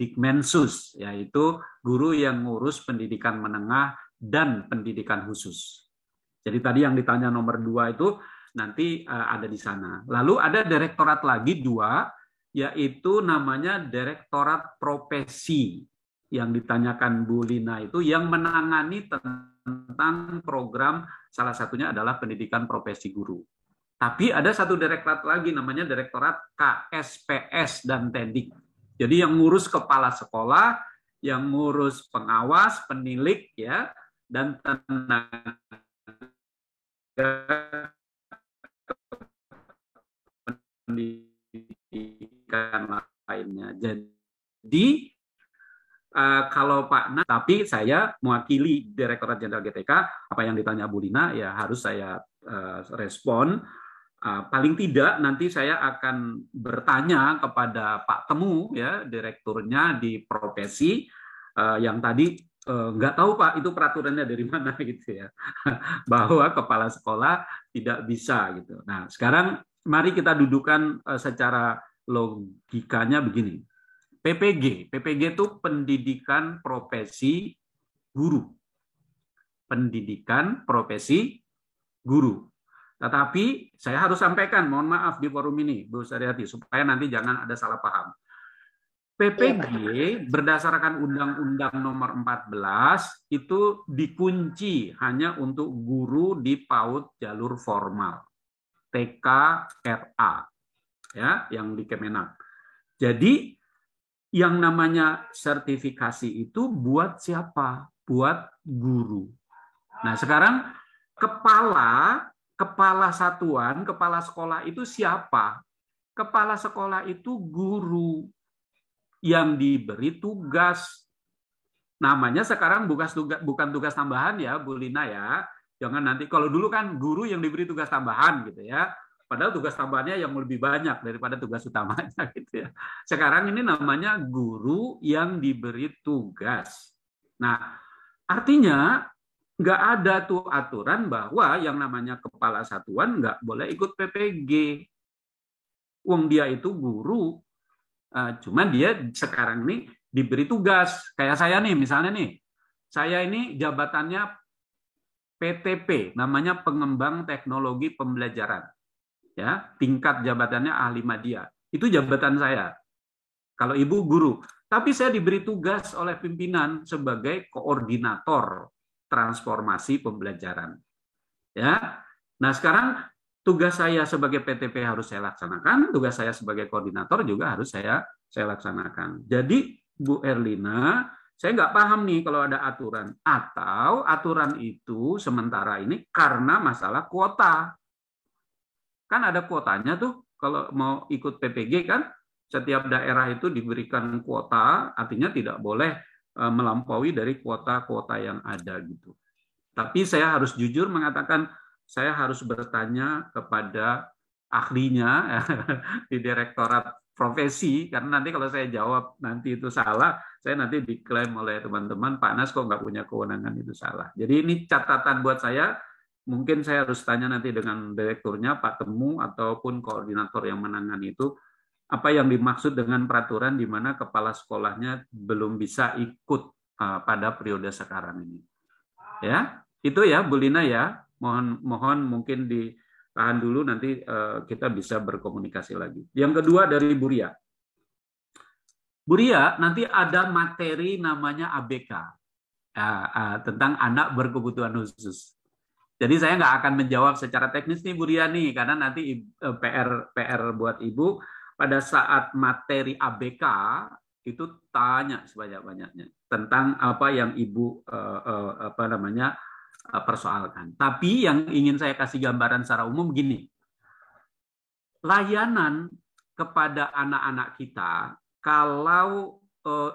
Dikmensus, yaitu guru yang ngurus pendidikan menengah dan pendidikan khusus. Jadi tadi yang ditanya nomor 2 itu nanti ada di sana. Lalu ada direktorat lagi 2, yaitu namanya Direktorat Profesi yang ditanyakan Bu Lina itu, yang menangani tentang program, salah satunya adalah pendidikan profesi guru. Tapi ada satu direktorat lagi namanya Direktorat KSPS dan Tendik. Jadi yang ngurus kepala sekolah, yang ngurus pengawas, penilik, ya, dan tenaga pendidikan lainnya. Jadi kalau Pak Nas, tapi saya mewakili Direktorat Jenderal GTK, apa yang ditanya Bu Lina ya harus saya respon. Paling tidak nanti saya akan bertanya kepada Pak Temu, ya, direkturnya di profesi, yang tadi nggak tahu Pak itu peraturannya dari mana gitu ya, bahwa kepala sekolah tidak bisa gitu. Nah sekarang mari kita dudukan secara logikanya begini. PPG itu pendidikan profesi guru. Pendidikan profesi guru. Tetapi saya harus sampaikan, mohon maaf di forum ini, Bu Saryati, supaya nanti jangan ada salah paham. PPG berdasarkan Undang-Undang Nomor 14 itu dikunci hanya untuk guru di PAUD jalur formal, TK, RA, ya, yang di Kemenak. Jadi yang namanya sertifikasi itu buat siapa? Buat guru. Nah, sekarang kepala satuan, kepala sekolah itu siapa? Kepala sekolah itu guru yang diberi tugas. Namanya sekarang bukan tugas tambahan ya, Bu Lina ya. Jangan nanti, kalau dulu kan guru yang diberi tugas tambahan gitu ya. Padahal tugas tambahannya yang lebih banyak daripada tugas utamanya gitu ya. Sekarang ini namanya guru yang diberi tugas. Nah, artinya nggak ada tuh aturan bahwa yang namanya kepala satuan nggak boleh ikut PPG. Wong dia itu guru, cuman dia sekarang ini diberi tugas. Kayak saya nih, misalnya nih, saya ini jabatannya PTP, namanya Pengembang Teknologi Pembelajaran. Ya, tingkat jabatannya ahli media. Itu jabatan saya. Kalau ibu guru, tapi saya diberi tugas oleh pimpinan sebagai koordinator transformasi pembelajaran. Ya. Nah, sekarang tugas saya sebagai PTP harus saya laksanakan, tugas saya sebagai koordinator juga harus saya laksanakan. Jadi, Bu Erlina, saya nggak paham nih kalau ada aturan. Atau aturan itu sementara ini karena masalah kuota. Kan ada kuotanya tuh, kalau mau ikut PPG kan, setiap daerah itu diberikan kuota, artinya tidak boleh melampaui dari kuota-kuota yang ada gitu. Tapi saya harus jujur mengatakan, saya harus bertanya kepada ahlinya di Direktorat Profesi, karena nanti kalau saya jawab nanti itu salah, saya nanti diklaim oleh teman-teman, Pak Nas kok nggak punya kewenangan, itu salah. Jadi ini catatan buat saya. Mungkin saya harus tanya nanti dengan direkturnya, Pak Temu, ataupun koordinator yang menangani itu, apa yang dimaksud dengan peraturan di mana kepala sekolahnya belum bisa ikut pada periode sekarang ini. Ya, itu ya, Bu Lina ya. Mohon mungkin ditahan dulu, nanti kita bisa berkomunikasi lagi. Yang kedua dari Bu Ria. Bu Ria, nanti ada materi namanya ABK, tentang anak berkebutuhan khusus. Jadi saya nggak akan menjawab secara teknis nih Bu Ria nih, karena nanti PR buat Ibu pada saat materi ABK itu tanya sebanyak-banyaknya tentang apa yang Ibu persoalkan. Tapi yang ingin saya kasih gambaran secara umum gini, layanan kepada anak-anak kita kalau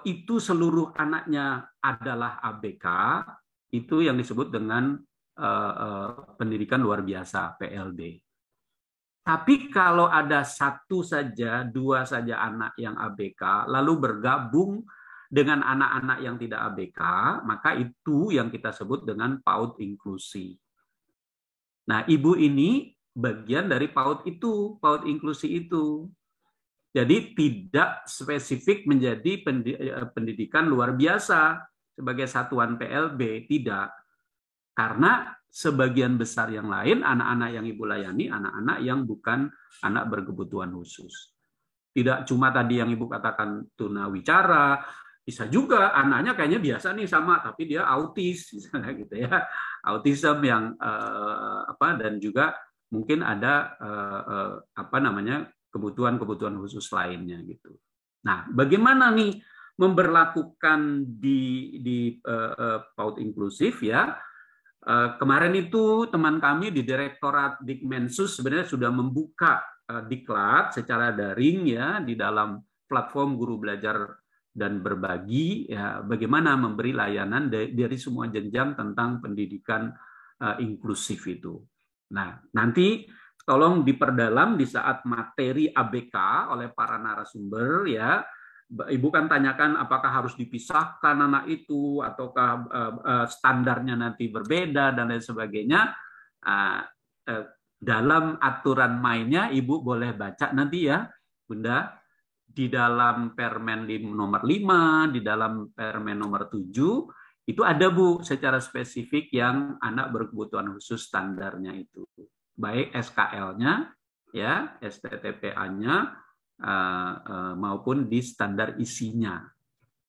itu seluruh anaknya adalah ABK, itu yang disebut dengan pendidikan luar biasa, PLB. Tapi kalau ada satu saja, dua saja anak yang ABK, lalu bergabung dengan anak-anak yang tidak ABK, maka itu yang kita sebut dengan PAUD inklusi. Nah, Ibu ini bagian dari PAUD itu, PAUD inklusi itu. Jadi tidak spesifik menjadi pendidikan luar biasa sebagai satuan PLB, tidak. Karena sebagian besar yang lain, anak-anak yang Ibu layani, anak-anak yang bukan anak berkebutuhan khusus. Tidak cuma tadi yang Ibu katakan tunawicara, bisa juga anaknya kayaknya biasa nih sama, tapi dia autis, gitu ya, autism yang dan juga mungkin ada kebutuhan-kebutuhan khusus lainnya gitu. Nah, bagaimana nih memberlakukan di PAUD inklusif ya? Kemarin itu teman kami di Direktorat Dikmensus sebenarnya sudah membuka diklat secara daring ya di dalam platform Guru Belajar dan Berbagi ya, bagaimana memberi layanan dari semua jenjang tentang pendidikan inklusif itu. Nah, nanti tolong diperdalam di saat materi ABK oleh para narasumber ya. Ibu kan tanyakan apakah harus dipisahkan anak itu ataukah standarnya nanti berbeda dan lain sebagainya. Dalam aturan mainnya Ibu boleh baca nanti ya, Bunda, di dalam Permen nomor 5, di dalam Permen nomor 7, itu ada Bu secara spesifik yang anak berkebutuhan khusus standarnya itu. Baik SKL-nya, ya, STTPA-nya, maupun di standar isinya.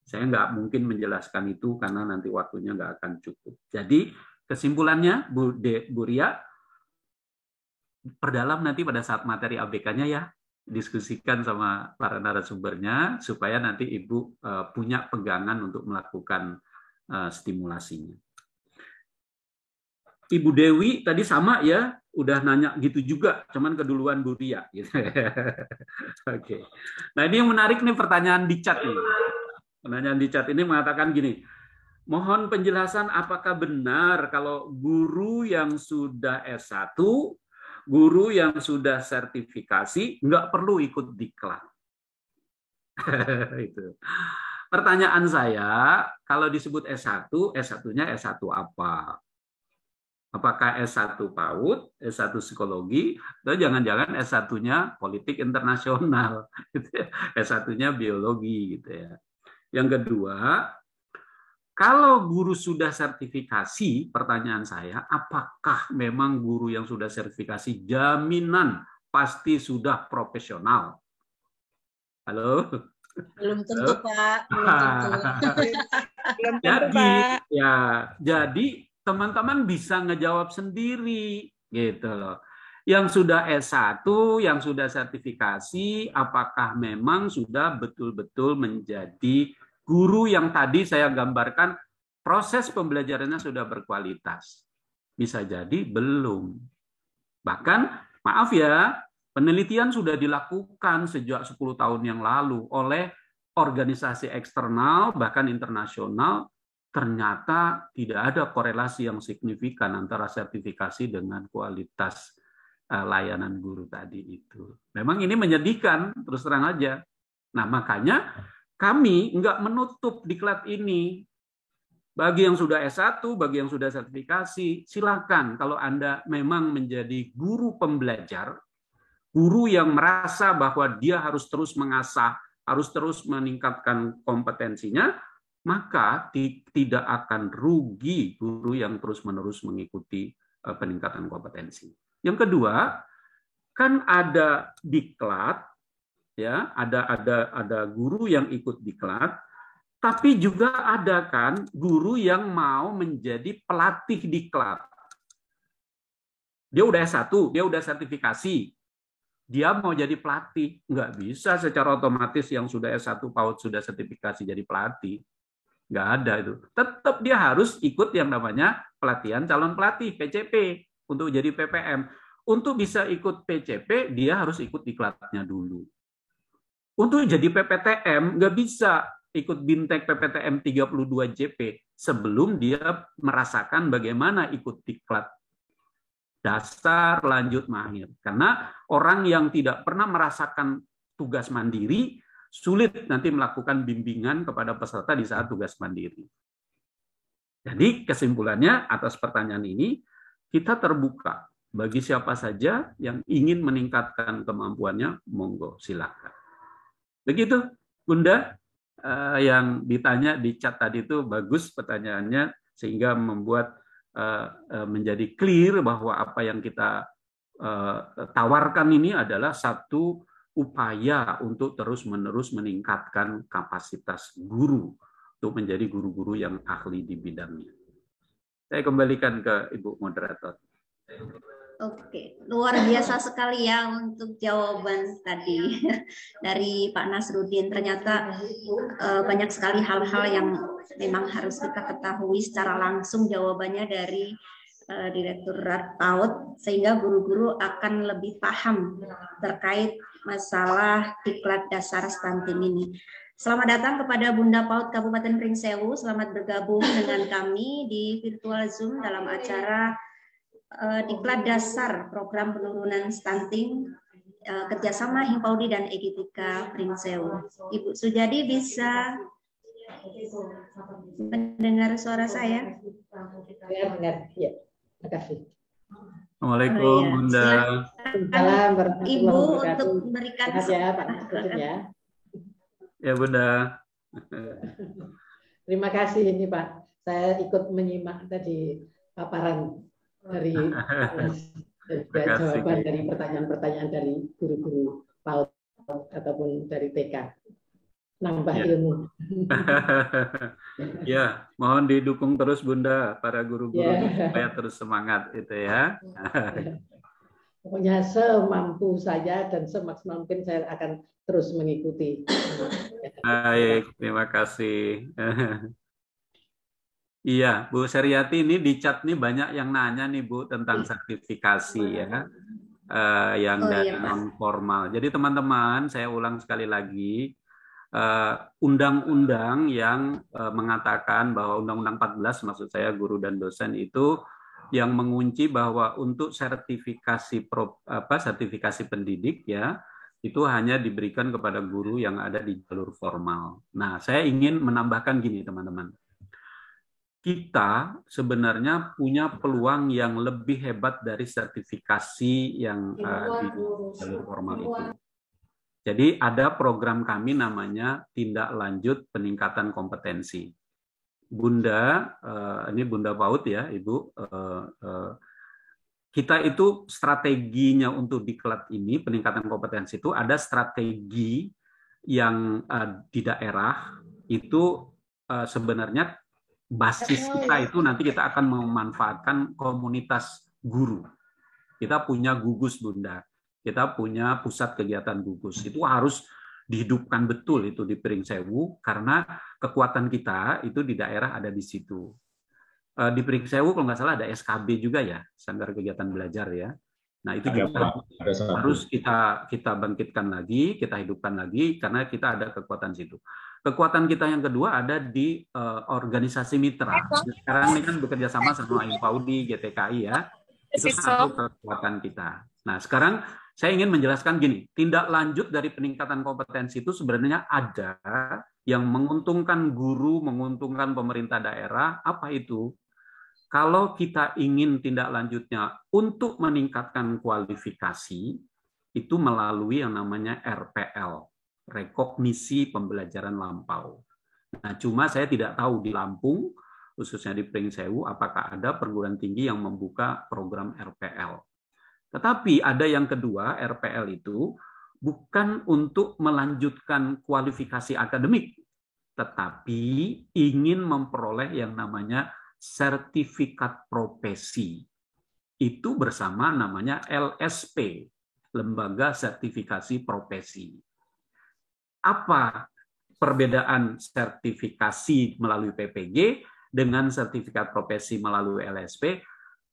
Saya nggak mungkin menjelaskan itu karena nanti waktunya nggak akan cukup. Jadi kesimpulannya, Bu Ria, perdalam nanti pada saat materi ABK-nya ya, diskusikan sama para narasumbernya supaya nanti Ibu punya pegangan untuk melakukan stimulasinya. Ibu Dewi tadi sama ya, udah nanya gitu juga, cuman keduluan Bu Ria. Gitu. Oke. Nah ini yang menarik nih pertanyaan di chat ini. Pertanyaan di chat ini mengatakan gini, mohon penjelasan apakah benar kalau guru yang sudah S1, guru yang sudah sertifikasi nggak perlu ikut diklat. Itu. Pertanyaan saya, kalau disebut S1, S1-nya S1 apa? Apakah S1 PAUD, S1 psikologi, atau jangan-jangan S1-nya politik internasional, S1-nya biologi, gitu ya. Yang kedua, kalau guru sudah sertifikasi, pertanyaan saya, apakah memang guru yang sudah sertifikasi jaminan pasti sudah profesional? Halo? Belum tentu, Pak. Belum tentu. Belum tentu, Pak. Jadi teman-teman bisa ngejawab sendiri gitu loh. Yang sudah S1, yang sudah sertifikasi, apakah memang sudah betul-betul menjadi guru yang tadi saya gambarkan proses pembelajarannya sudah berkualitas? Bisa jadi belum. Bahkan, maaf ya, penelitian sudah dilakukan sejak 10 tahun yang lalu oleh organisasi eksternal, bahkan internasional, ternyata tidak ada korelasi yang signifikan antara sertifikasi dengan kualitas layanan guru tadi itu. Memang ini menyedihkan, terus terang aja. Nah, makanya kami nggak menutup diklat ini. Bagi yang sudah S1, bagi yang sudah sertifikasi, silakan kalau Anda memang menjadi guru pembelajar, guru yang merasa bahwa dia harus terus mengasah, harus terus meningkatkan kompetensinya, maka tidak akan rugi guru yang terus-menerus mengikuti peningkatan kompetensi. Yang kedua, kan ada diklat, ya, ada guru yang ikut diklat, tapi juga ada kan guru yang mau menjadi pelatih diklat. Dia udah S1, dia udah sertifikasi, dia mau jadi pelatih. Nggak bisa secara otomatis yang sudah S1 PAUD sudah sertifikasi jadi pelatih. Nggak ada itu. Tetap dia harus ikut yang namanya pelatihan calon pelatih, PCP, untuk jadi PPM. Untuk bisa ikut PCP, dia harus ikut diklatnya dulu. Untuk jadi PPTM, nggak bisa ikut Bintek PPTM 32 JP sebelum dia merasakan bagaimana ikut diklat dasar, lanjut, mahir. Karena orang yang tidak pernah merasakan tugas mandiri, sulit nanti melakukan bimbingan kepada peserta di saat tugas mandiri. Jadi kesimpulannya atas pertanyaan ini, kita terbuka bagi siapa saja yang ingin meningkatkan kemampuannya, monggo silakan. Begitu, Bunda, yang ditanya di chat tadi itu bagus pertanyaannya, sehingga membuat menjadi clear bahwa apa yang kita tawarkan ini adalah satu upaya untuk terus-menerus meningkatkan kapasitas guru untuk menjadi guru-guru yang ahli di bidangnya. Saya kembalikan ke Ibu Moderator. Oke, luar biasa sekali ya untuk jawaban tadi dari Pak Nasruddin. Ternyata banyak sekali hal-hal yang memang harus kita ketahui secara langsung jawabannya dari Direktorat PAUD, sehingga guru-guru akan lebih paham terkait masalah diklat dasar stunting ini. Selamat datang kepada Bunda PAUD Kabupaten Pringsewu. Selamat bergabung dengan kami di virtual Zoom dalam acara Diklat Dasar Program Penurunan Stunting kerjasama Himpaudi dan Egitika Pringsewu. Ibu Sujadi bisa mendengar suara saya? Ya, benar. Ya, terima kasih. Assalamualaikum, Bunda. Salam Ibu untuk memberikan ya, Pak Nasruddin ya. Ya, Bunda. Terima kasih ini Pak. Saya ikut menyimak tadi paparan dari jawaban dari pertanyaan-pertanyaan dari guru-guru PAUD ataupun dari TK. Nambah ilmu. Ya, mohon didukung terus Bunda, para guru-guru supaya terus semangat itu ya. Pokoknya semampu saya dan semaksimal mungkin saya akan terus mengikuti. Baik, terima kasih. Iya, Bu Seriati, ini di chat nih banyak yang nanya nih Bu tentang sertifikasi ya, yang dari non formal. Jadi teman-teman, saya ulang sekali lagi, undang-undang yang mengatakan bahwa Undang-Undang 14, maksud saya guru dan dosen itu yang mengunci bahwa untuk sertifikasi sertifikasi pendidik ya itu hanya diberikan kepada guru yang ada di jalur formal. Nah, saya ingin menambahkan gini teman-teman. Kita sebenarnya punya peluang yang lebih hebat dari sertifikasi yang di jalur formal itu. Jadi ada program kami namanya Tindak Lanjut Peningkatan Kompetensi. Bunda, ini Bunda PAUD ya, Ibu. Kita itu strateginya untuk diklat ini, peningkatan kompetensi itu ada strategi yang di daerah itu sebenarnya basis kita itu nanti kita akan memanfaatkan komunitas guru. Kita punya gugus Bunda, kita punya pusat kegiatan gugus. Itu harus dihidupkan betul itu di Pringsewu karena kekuatan kita itu di daerah ada di situ. Di Pringsewu kalau nggak salah ada SKB juga ya, Sanggar Kegiatan Belajar ya. Nah itu juga harus kita bangkitkan lagi, kita hidupkan lagi karena kita ada kekuatan situ. Kekuatan kita yang kedua ada di organisasi mitra. Sekarang ini kan bekerja sama Himpaudi, GTKI ya. Itu satu kekuatan kita. Nah sekarang saya ingin menjelaskan gini, tindak lanjut dari peningkatan kompetensi itu sebenarnya ada yang menguntungkan guru, menguntungkan pemerintah daerah. Apa itu? Kalau kita ingin tindak lanjutnya untuk meningkatkan kualifikasi, itu melalui yang namanya RPL, Rekognisi Pembelajaran Lampau. Nah, cuma saya tidak tahu di Lampung, khususnya di Pringsewu, apakah ada perguruan tinggi yang membuka program RPL. Tetapi ada yang kedua, RPL itu bukan untuk melanjutkan kualifikasi akademik, tetapi ingin memperoleh yang namanya sertifikat profesi. Itu bersama namanya LSP, Lembaga Sertifikasi Profesi. Apa perbedaan sertifikasi melalui PPG dengan sertifikat profesi melalui LSP?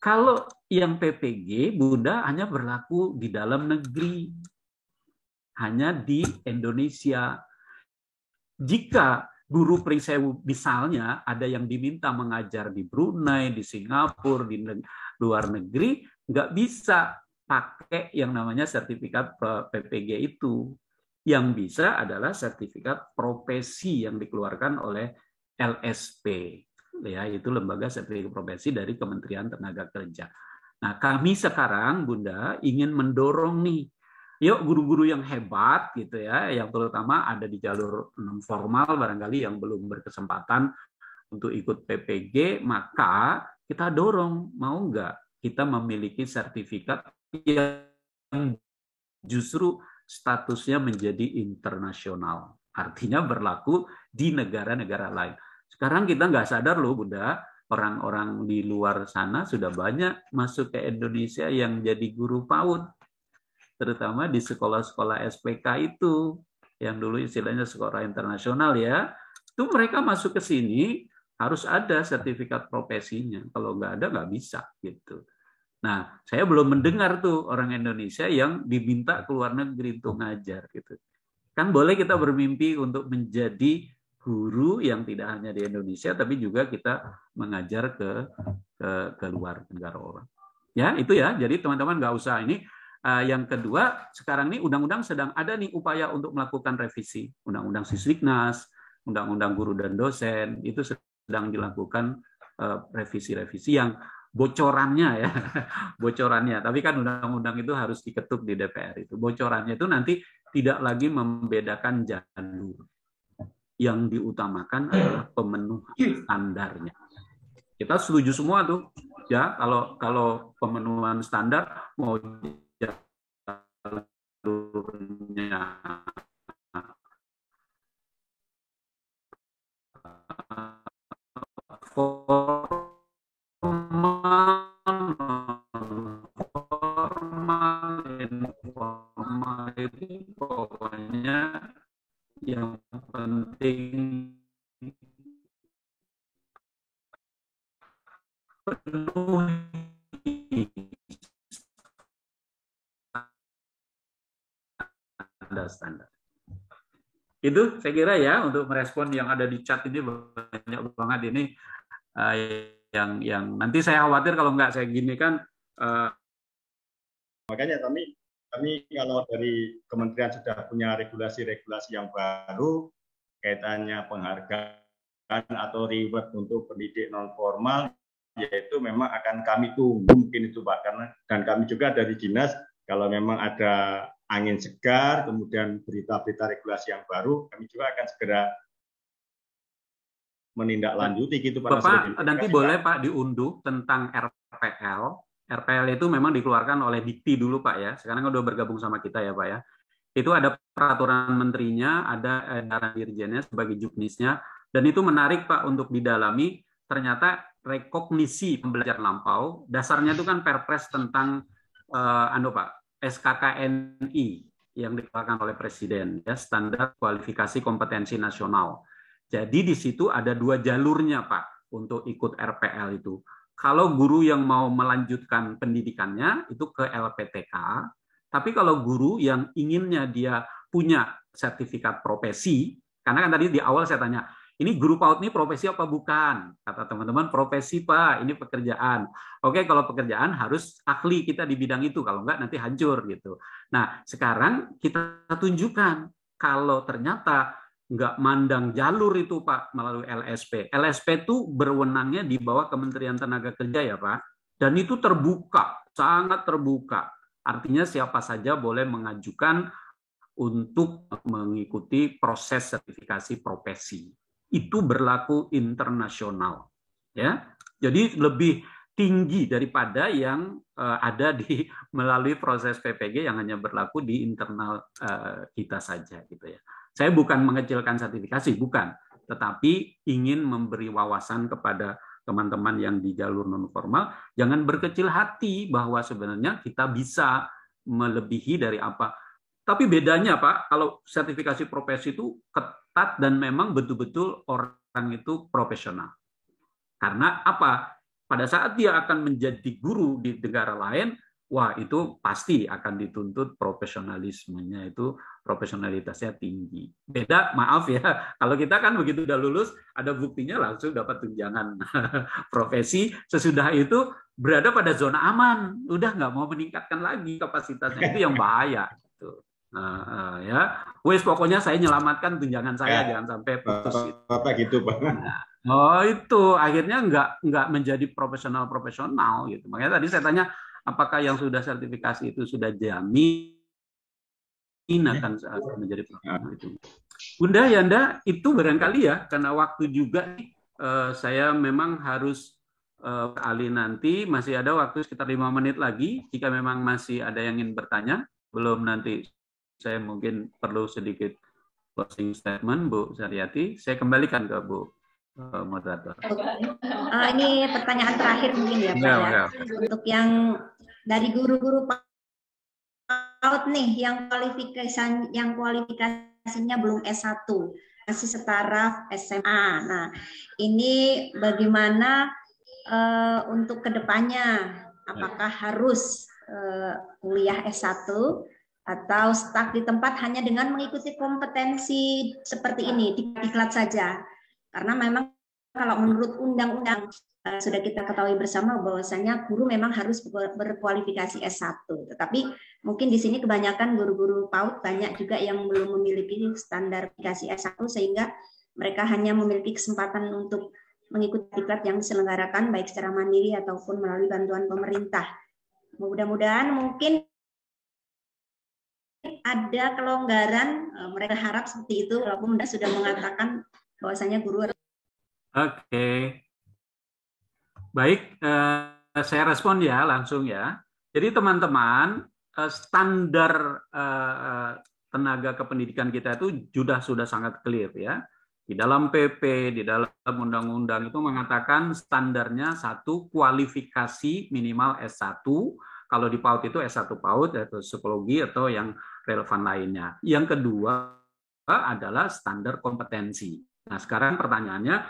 Kalau yang PPG, Bunda, hanya berlaku di dalam negeri, hanya di Indonesia. Jika guru Pringsewu misalnya ada yang diminta mengajar di Brunei, di Singapura, di luar negeri, nggak bisa pakai yang namanya sertifikat PPG itu. Yang bisa adalah sertifikat profesi yang dikeluarkan oleh LSP. Ya, itu lembaga sertifikat profesi dari Kementerian Tenaga Kerja. Nah, kami sekarang, Bunda, ingin mendorong nih, yuk guru-guru yang hebat gitu ya, yang terutama ada di jalur non formal barangkali yang belum berkesempatan untuk ikut PPG, maka kita dorong, mau nggak kita memiliki sertifikat yang justru statusnya menjadi internasional, artinya berlaku di negara-negara lain. Sekarang kita nggak sadar loh Bunda, orang-orang di luar sana sudah banyak masuk ke Indonesia yang jadi guru PAUD, terutama di sekolah-sekolah SPK itu, yang dulu istilahnya sekolah internasional ya, itu mereka masuk ke sini harus ada sertifikat profesinya, kalau nggak ada nggak bisa gitu. Nah, saya belum mendengar tuh orang Indonesia yang diminta ke luar negeri untuk ngajar gitu. Kan boleh kita bermimpi untuk menjadi guru yang tidak hanya di Indonesia, tapi juga kita mengajar ke luar negara orang. Ya, itu ya. Jadi teman-teman nggak usah ini. Yang kedua, sekarang ini undang-undang sedang ada nih upaya untuk melakukan revisi. Undang-undang Sisdiknas, undang-undang guru dan dosen, itu sedang dilakukan revisi-revisi yang bocorannya ya, bocorannya. Tapi kan undang-undang itu harus diketuk di DPR itu. Bocorannya itu nanti tidak lagi membedakan jalur. Yang diutamakan adalah pemenuhan standarnya. Kita setuju semua tuh, ya. Kalau pemenuhan standar mau jalurnya informal itu pokoknya yang penting penuhi standar. Itu saya kira ya untuk merespon yang ada di chat ini banyak banget ini yang nanti saya khawatir kalau nggak saya gini kan. Makanya kami kalau dari kementerian sudah punya regulasi-regulasi yang baru kaitannya penghargaan atau reward untuk pendidik non formal, yaitu memang akan kami tunggu mungkin itu Pak, karena dan kami juga dari dinas kalau memang ada angin segar kemudian berita-berita regulasi yang baru, kami juga akan segera menindaklanjuti gitu Pak. Bapak nanti boleh Pak diunduh tentang RPL. RPL itu memang dikeluarkan oleh Dikti dulu Pak ya. Sekarang udah bergabung sama kita ya Pak ya. Itu ada peraturan menterinya, ada edaran dirjennya sebagai juknisnya, dan itu menarik Pak untuk didalami. Ternyata rekognisi pembelajaran lampau, dasarnya itu kan Perpres tentang Pak SKKNI yang dikeluarkan oleh Presiden ya, standar kualifikasi kompetensi nasional. Jadi di situ ada 2 jalurnya Pak untuk ikut RPL itu. Kalau guru yang mau melanjutkan pendidikannya itu ke LPTK, tapi kalau guru yang inginnya dia punya sertifikat profesi, karena kan tadi di awal saya tanya, ini guru PAUD ini profesi apa bukan? Kata teman-teman profesi Pak, ini pekerjaan. Oke, kalau pekerjaan harus ahli kita di bidang itu, kalau enggak nanti hancur gitu. Nah, sekarang kita tunjukkan kalau ternyata nggak mandang jalur itu Pak melalui LSP. LSP itu berwenangnya di bawah Kementerian Tenaga Kerja ya Pak. Dan itu terbuka, sangat terbuka. Artinya siapa saja boleh mengajukan untuk mengikuti proses sertifikasi profesi. Itu berlaku internasional. Ya. Jadi lebih tinggi daripada yang ada di melalui proses PPG yang hanya berlaku di internal kita saja gitu ya. Saya bukan mengecilkan sertifikasi, bukan, tetapi ingin memberi wawasan kepada teman-teman yang di jalur non formal, jangan berkecil hati bahwa sebenarnya kita bisa melebihi dari apa. Tapi bedanya Pak, kalau sertifikasi profesi itu ketat dan memang betul-betul orang itu profesional. Karena apa? Pada saat dia akan menjadi guru di negara lain, wah itu pasti akan dituntut profesionalismenya itu, profesionalitasnya tinggi. Beda, maaf ya, kalau kita kan begitu udah lulus, ada buktinya langsung dapat tunjangan profesi, sesudah itu berada pada zona aman, udah nggak mau meningkatkan lagi kapasitasnya, itu yang bahaya. Ya, wes pokoknya saya nyelamatkan tunjangan saya, jangan sampai putus. Bapak gitu Pak. Oh itu akhirnya nggak menjadi profesional gitu. Makanya tadi saya tanya, apakah yang sudah sertifikasi itu sudah jamin akan menjadi profesional itu. Bunda Yanda, itu barangkali ya, karena waktu juga saya memang harus Ali nanti masih ada waktu sekitar 5 menit lagi. Jika memang masih ada yang ingin bertanya, belum nanti saya mungkin perlu sedikit closing statement, Bu Saryati. Saya kembalikan ke Bu moderator. Ini pertanyaan terakhir mungkin ya Pak ya. Untuk yang dari guru-guru PAUD nih, yang kualifikasinya belum S1, masih setara SMA. Nah, ini bagaimana untuk kedepannya, apakah harus kuliah S1 atau stuck di tempat hanya dengan mengikuti kompetensi seperti ini, diklat saja? Karena memang kalau menurut undang-undang sudah kita ketahui bersama bahwasanya guru memang harus berkualifikasi S1. Tetapi mungkin di sini kebanyakan guru-guru PAUD banyak juga yang belum memiliki standarisasi S1 sehingga mereka hanya memiliki kesempatan untuk mengikuti diklat yang diselenggarakan baik secara mandiri ataupun melalui bantuan pemerintah. Mudah-mudahan mungkin ada kelonggaran, mereka harap seperti itu walaupun sudah mengatakan bahwasanya guru. Oke. Baik, saya respon ya langsung ya. Jadi teman-teman, standar tenaga kependidikan kita itu sudah sangat clear ya. Di dalam PP, di dalam undang-undang itu mengatakan standarnya satu kualifikasi minimal S1. Kalau di PAUD itu S1 PAUD atau psikologi atau yang relevan lainnya. Yang kedua adalah standar kompetensi. Nah, sekarang pertanyaannya,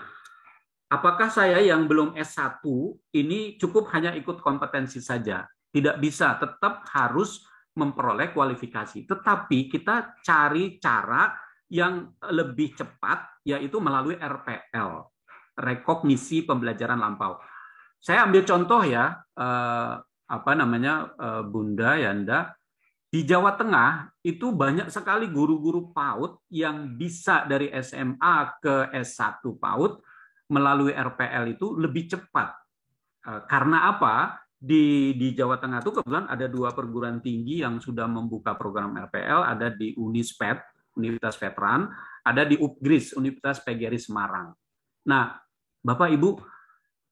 apakah saya yang belum S1 ini cukup hanya ikut kompetensi saja? Tidak bisa, tetap harus memperoleh kualifikasi. Tetapi kita cari cara yang lebih cepat, yaitu melalui RPL, rekognisi pembelajaran lampau. Saya ambil contoh ya, Bunda Yanda, di Jawa Tengah itu banyak sekali guru-guru PAUD yang bisa dari SMA ke S1 PAUD melalui RPL itu lebih cepat. Karena apa? Di Jawa Tengah itu kebetulan ada 2 perguruan tinggi yang sudah membuka program RPL, ada di Unisped, Universitas Veteran, ada di UPGRIS, Universitas PGRI Semarang. Nah, Bapak Ibu,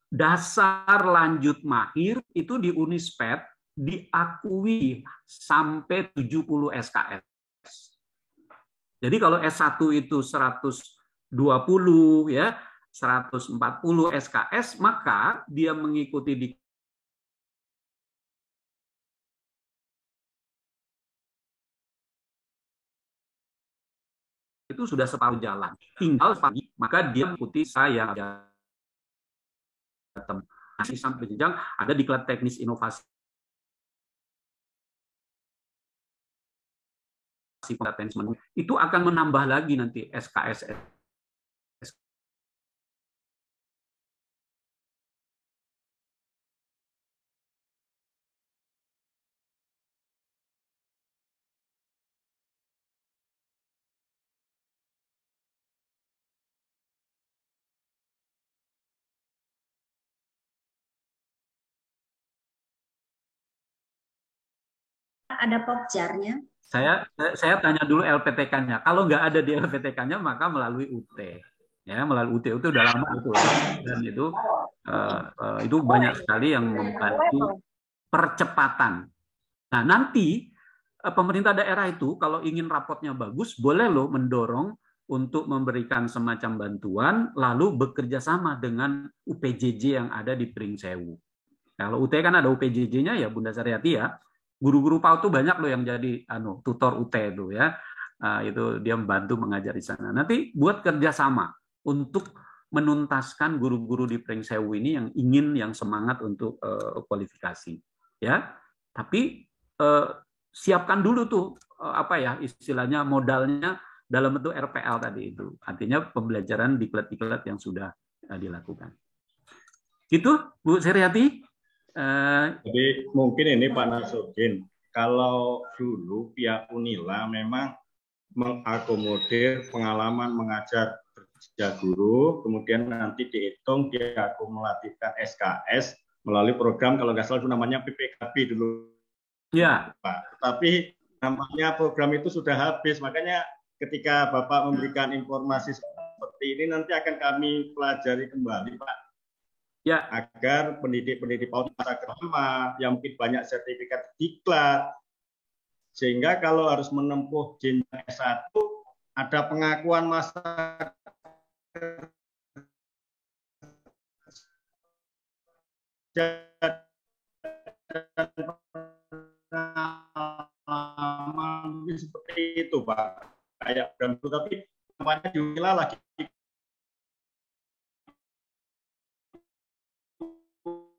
dasar lanjut mahir itu di Unisped diakui sampai 70 SKS. Jadi kalau S1 itu 120 ya, 140 SKS, maka dia mengikuti di itu sudah separuh jalan. Tinggal pagi, maka dia mengikuti saya masih sampai jenjang ada diklat teknis inovasi kompetensi itu akan menambah lagi nanti SKS. Ada popjarnya. Saya tanya dulu LPTK-nya. Kalau nggak ada di LPTK-nya, maka melalui UT. Ya, melalui UT itu udah lama itu. Dan itu banyak sekali yang membantu percepatan. Nah, nanti pemerintah daerah itu kalau ingin rapotnya bagus, boleh loh mendorong untuk memberikan semacam bantuan, lalu bekerja sama dengan UPJJ yang ada di Pringsewu. Kalau UT kan ada UPJJ-nya ya, Bunda Saryati ya. Guru-guru PAUD tuh banyak loh yang jadi tutor UT itu ya. Itu dia membantu mengajar di sana. Nanti buat kerjasama untuk menuntaskan guru-guru di Pringsewu ini yang semangat untuk kualifikasi ya. Tapi siapkan dulu tuh istilahnya modalnya dalam bentuk RPL tadi itu. Artinya pembelajaran diklat-diklat yang sudah dilakukan. Gitu, Bu Saryati. Jadi mungkin ini Pak Nasruddin, kalau dulu pihak Unila memang mengakomodir pengalaman mengajar kerja guru, kemudian nanti dihitung diakumulatifkan SKS melalui program kalau nggak salah itu namanya PPKB dulu. Ya. Pak. Tapi nampaknya program itu sudah habis, makanya ketika Bapak memberikan informasi seperti ini nanti akan kami pelajari kembali, Pak. Ya. Agar pendidik-pendidik PAUD masa pertama yang mungkin banyak sertifikat diklat, sehingga kalau harus menempuh jenjang S1 ada pengakuan masa pengalaman seperti itu Pak, kayak dan tapi namanya juga lagi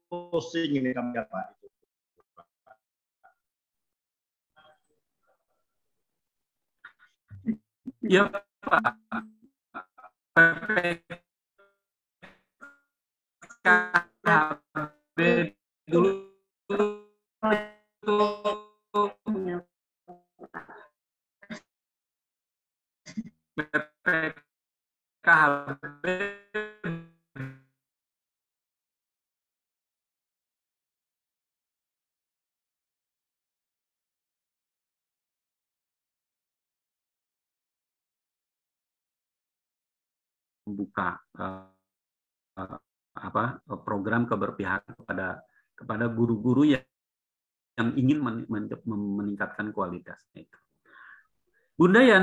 pusing ini kami Pak. Ya Pak, PPKHB dulu itu PPKHB membuka program keberpihakan kepada guru-guru yang ingin meningkatkan kualitasnya itu. Bunda Yan